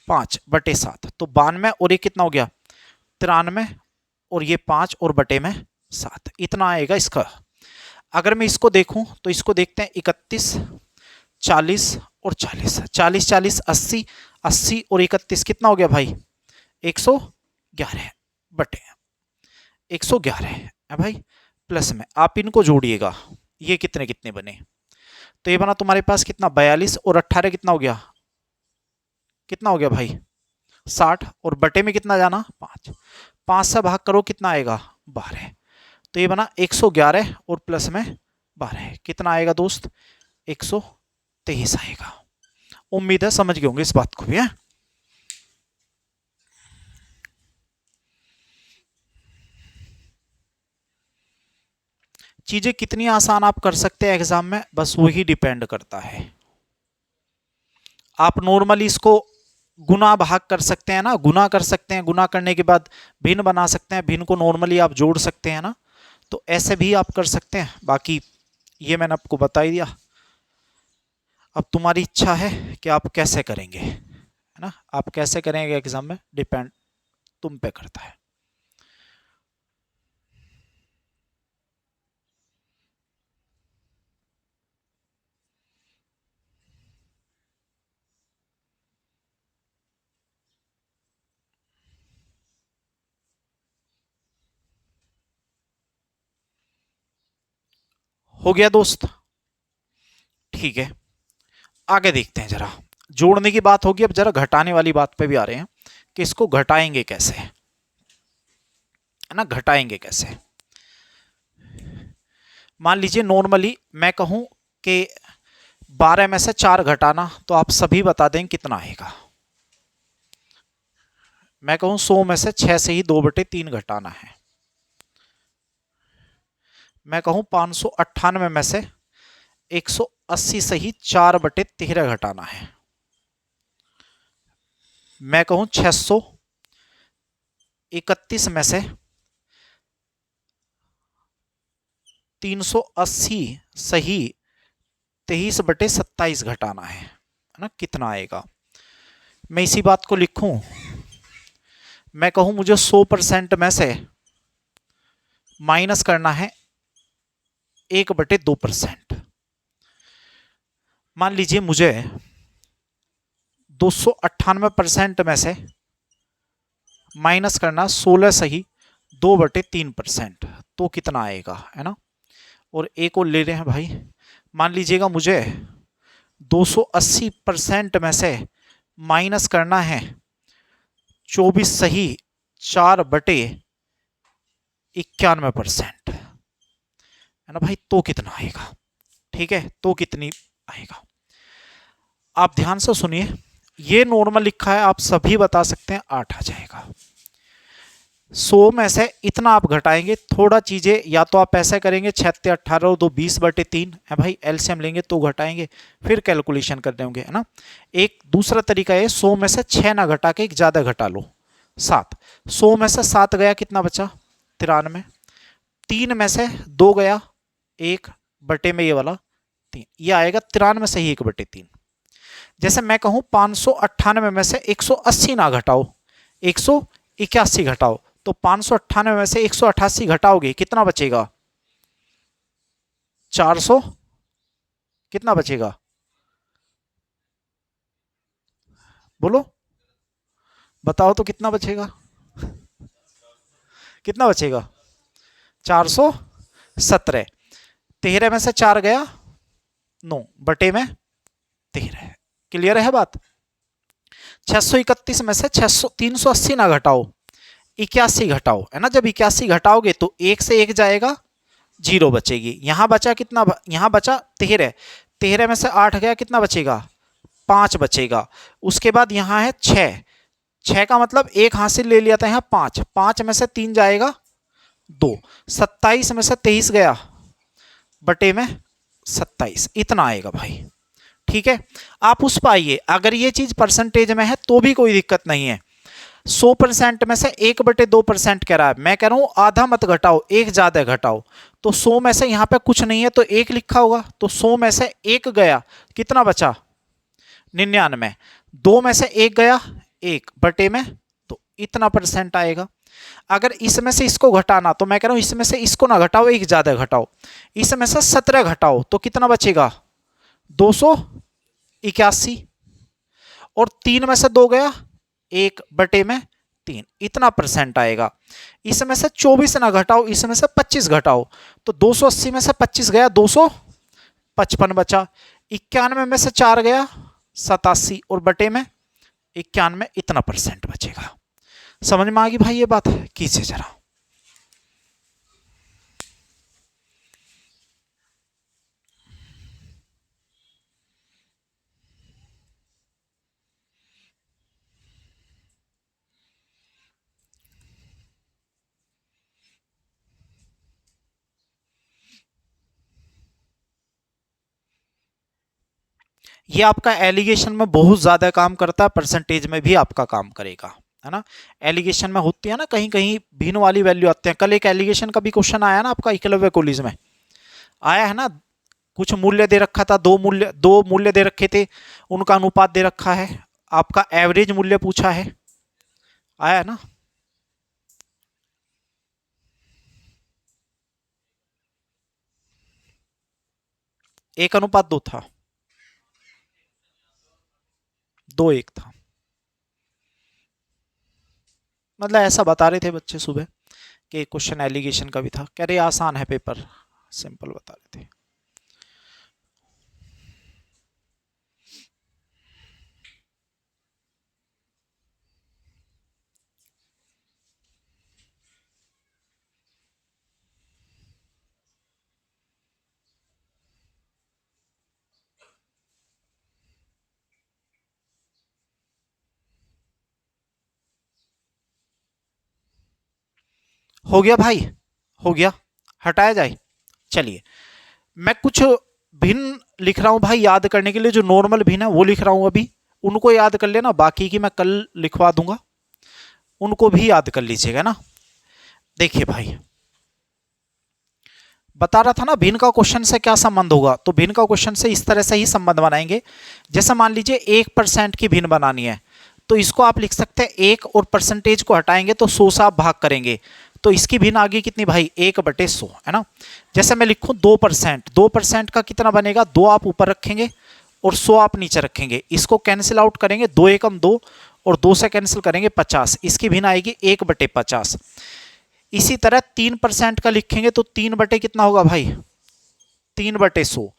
5/7। तो 92 और ये कितना हो गया, 93, और ये 5 और बटे में 7, इतना आएगा इसका। अगर मैं इसको देखूं तो इसको देखते हैं, 31, 40 और 40, 40 40 80, 80 और 31 कितना हो गया भाई, 111 बटे 111 है भाई। प्लस में आप इनको जोड़िएगा, ये कितने कितने बने, तो ये बना तुम्हारे पास कितना, 42 और 18 कितना हो गया, कितना हो गया भाई, 60, और बटे में कितना जाना, 5, 5 से भाग करो कितना आएगा, 12। तो ये बना 111 और प्लस में 12 कितना आएगा दोस्त, 123 आएगा। उम्मीद है समझ गए होंगे इस बात को भी, है। चीजें कितनी आसान आप कर सकते हैं एग्जाम में, बस वही डिपेंड करता है। आप नॉर्मली इसको गुना भाग कर सकते हैं ना, गुना कर सकते हैं, गुना करने के बाद भिन्न बना सकते हैं, भिन्न को नॉर्मली आप जोड़ सकते हैं ना, तो ऐसे भी आप कर सकते हैं। बाकी ये मैंने आपको बता ही दिया, अब तुम्हारी इच्छा है कि आप कैसे करेंगे, है ना, आप कैसे करेंगे एग्जाम में, डिपेंड तुम पे करता है। हो गया दोस्त, ठीक है, आगे देखते हैं जरा। जोड़ने की बात होगी, अब जरा घटाने वाली बात पे भी आ रहे हैं कि इसको घटाएंगे कैसे, है ना, घटाएंगे कैसे। मान लीजिए नॉर्मली मैं कहूं कि 12 में से 4 घटाना, तो आप सभी बता दें कितना आएगा। मैं कहूं 100 में से 6 से ही 2/3 घटाना है। मैं कहूं 598 में से 180 से ही 4/13 घटाना है। मैं कहूं 631 में से 380 सही 23/27 घटाना है ना, कितना आएगा। मैं इसी बात को लिखूं, मैं कहूं मुझे 100% में से माइनस करना है 1/2%। मान लीजिए मुझे 298% में से माइनस करना 16 सही 2/3%। तो कितना आएगा, है ना। और एक और ले रहे हैं भाई, मान लीजिएगा मुझे 280% में से माइनस करना है 24 सही 4/91%, है ना भाई, तो कितना आएगा। ठीक है, तो कितनी आएगा। आप ध्यान से सुनिए, ये नॉर्मल लिखा है, आप सभी बता सकते हैं 8 आ जाएगा। 100 में से इतना आप घटाएंगे, थोड़ा चीजें या तो आप ऐसा करेंगे 6 18 और 2 20/3 है भाई, एलसीएम लेंगे तो घटाएंगे, फिर कैलकुलेशन कर देंगे, है ना। एक दूसरा तरीका है 100 में से 6 ना घटा के एक ज्यादा घटा लो 7, 100 में से 7 गया कितना बचा 93, 3 में से 2 गया 1 बटे में ये वाला 3, ये आएगा 93 से ही 1/3। जैसे मैं कहूं 598 में से 180 ना घटाओ, 181 घटाओ, तो 598 में से 188 घटाओगे कितना बचेगा 400, कितना बचेगा बोलो, बताओ तो कितना बचेगा, कितना बचेगा 417, 13 में से 4 गया 9 बटे में 13, क्लियर है बात। 631 में से 380 ना घटाओ, 81 घटाओ, है ना। जब 81 घटाओगे तो 1 से 1 जाएगा 0 बचेगी, यहां बचा कितना, यहां बचा 13, 13 में से 8 गया कितना बचेगा 5 बचेगा। उसके बाद यहां है 6, 6 का मतलब 1 हासिल ले लिया था, यहां 5, 5 में से 3 जाएगा 2, 27 में से 23 गया बटे में 27, इतना आएगा भाई। ठीक है, आप उस पर आइए, अगर ये चीज परसेंटेज में है तो भी कोई दिक्कत नहीं है। 100% में से 1/2% कह रहा है, मैं कह रहा हूं आधा मत घटाओ, एक ज्यादा घटाओ, तो 100 में से यहां पे कुछ नहीं है तो 1 लिखा होगा, तो 100 में से 1 गया कितना बचा 99, 2 में से 1 गया 1 बटे में, तो इतना परसेंट आएगा। अगर इसमें से इसको घटाना, तो मैं कह रहा हूं इसमें से इसको ना घटाओ, एक ज्यादा घटाओ, इसमें से 17 घटाओ तो कितना बचेगा 281, और 3 में से 2 गया 1 बटे में 3, इतना परसेंट आएगा। इसमें से 24 ना घटाओ, इसमें से 25 घटाओ, तो 280 में से 25 गया 255 बचा, 91 में से 4 गया 87 और बटे में 91, इतना परसेंट बचेगा। समझ में आ गई भाई ये बात, कीजिए जरा। ये आपका एलिगेशन में बहुत ज्यादा काम करता है, परसेंटेज में भी आपका काम करेगा, है ना। एलिगेशन में होती है ना कहीं कहीं भिन्न वाली वैल्यू आते हैं। कल एक एलिगेशन का भी क्वेश्चन आया ना आपका एकलव्य कॉलेज में आया है ना, कुछ मूल्य दे रखा था, दो मूल्य दे रखे थे, उनका अनुपात दे रखा है, आपका एवरेज मूल्य पूछा है, आया है ना। एक अनुपात 2 था, 2:1 था, मतलब ऐसा बता रहे थे बच्चे सुबह कि क्वेश्चन एलिगेशन का भी था, कह रहे आसान है पेपर, सिंपल बता रहे थे। हो गया भाई, हो गया, हटाया जाए। चलिए मैं कुछ भिन्न लिख रहा हूं भाई याद करने के लिए, जो नॉर्मल भिन्न है वो लिख रहा हूं अभी, उनको याद कर लेना, बाकी की मैं कल लिखवा दूंगा, उनको भी याद कर लीजिएगा ना। देखिए भाई बता रहा था ना भिन्न का क्वेश्चन से क्या संबंध होगा, तो भिन्न का क्वेश्चन से इस तरह से ही संबंध बनाएंगे। जैसे मान लीजिए 1% की भिन्न बनानी है, तो इसको आप लिख सकते हैं 1 और परसेंटेज को हटाएंगे तो 100 से आप भाग करेंगे, तो इसकी भिन्न आ गई कितनी भाई 1/100, है ना। जैसे मैं लिखूं 2%, 2% का कितना बनेगा, 2 आप ऊपर रखेंगे और 100 आप नीचे रखेंगे, इसको कैंसिल आउट करेंगे, 2 एकम 2 और 2 से कैंसिल करेंगे 50, इसकी भिन्न आएगी 1/50। इसी तरह 3% का लिखेंगे तो 3 बटे कितना होगा भाई, 3/100।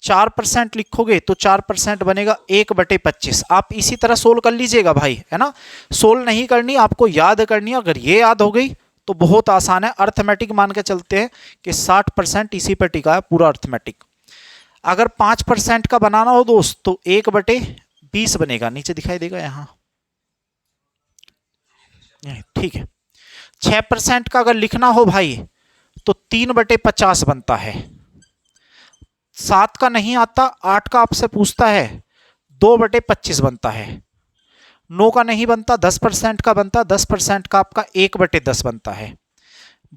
4% लिखोगे तो 4% बनेगा 1/25। आप इसी तरह सोल्व कर लीजिएगा भाई, है ना। सोल्व नहीं करनी, आपको याद करनी है। अगर ये याद हो गई तो बहुत आसान है। अर्थमेटिक मान के चलते हैं कि 60% इसी पे टिका है पूरा अर्थमेटिक। अगर 5% का बनाना हो दोस्त तो 1/20 बनेगा, नीचे दिखाई देगा यहाँ, ठीक है। 6% का अगर लिखना हो भाई तो 3/50 बनता है। 7 का नहीं आता, 8 का आपसे पूछता है 2/25 बनता है। 9 का नहीं बनता, 10% का बनता, 10% का आपका 1/10 बनता है।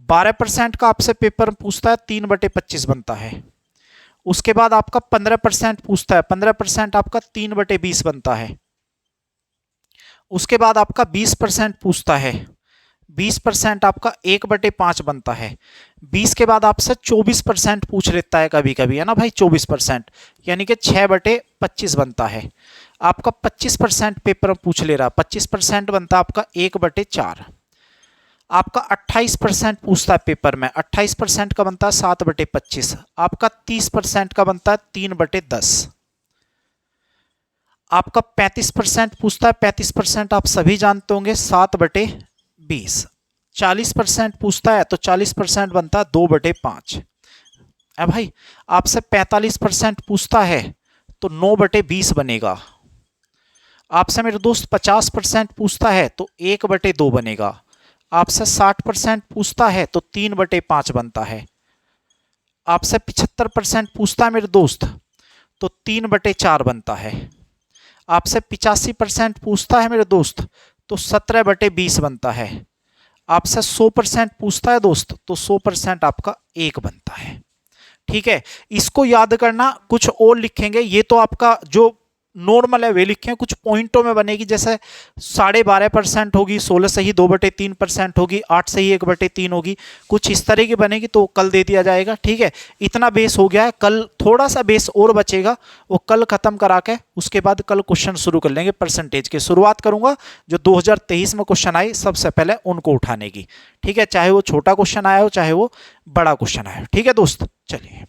12% का आपसे पेपर पूछता है 3/25 बनता है। उसके बाद आपका 15% पूछता है, 15% आपका 3/20 बनता है। उसके बाद आपका 20% पूछता है, 20% आपका 1/5 बनता है। 20 के बाद आपसे 24% पूछ लेता है कभी कभी, है ना भाई, 24%, यानी कि 6/25 बनता है। आपका 25% पेपर पूछ ले रहा, 25% बनता है आपका 1/4। आपका 28% पूछता है पेपर में, 28% का बनता है 7/25। आपका 30% का बनता है 3/10। आपका 35% पूछता है, 35% आप सभी जानते होंगे 7/20। 40% पूछता है तो 40% बनता है 2/5। है भाई। आपसे 45% पूछता है तो 9/20 बनेगा। आपसे मेरे दोस्त 50% पूछता है तो 1/2 बनेगा। आपसे 60% पूछता है तो 3/5 बनता है। आपसे 75% पूछता है मेरे दोस्त तो 3/4 बनता है। आपसे 85% पूछता है मेरे दोस्त तो 17/20 बनता है। आपसे 100% पूछता है दोस्त तो 100% आपका 1 बनता है। ठीक है, इसको याद करना। कुछ और लिखेंगे, ये तो आपका जो नॉर्मल है वे लिखें, कुछ पॉइंटों में बनेगी। जैसे 12.5% होगी, 16 से ही 2/3% होगी, 8 से ही 1/3 होगी, कुछ इस तरह की बनेगी तो कल दे दिया जाएगा। ठीक है, इतना बेस हो गया है। कल थोड़ा सा बेस और बचेगा, वो कल खत्म करा के उसके बाद कल क्वेश्चन शुरू कर लेंगे। परसेंटेज की शुरुआत करूंगा, जो 2023 में क्वेश्चन आए सबसे पहले उनको उठाने की। ठीक है, चाहे वो छोटा क्वेश्चन आया हो चाहे वो बड़ा क्वेश्चन आया हो। ठीक है दोस्त, चलिए।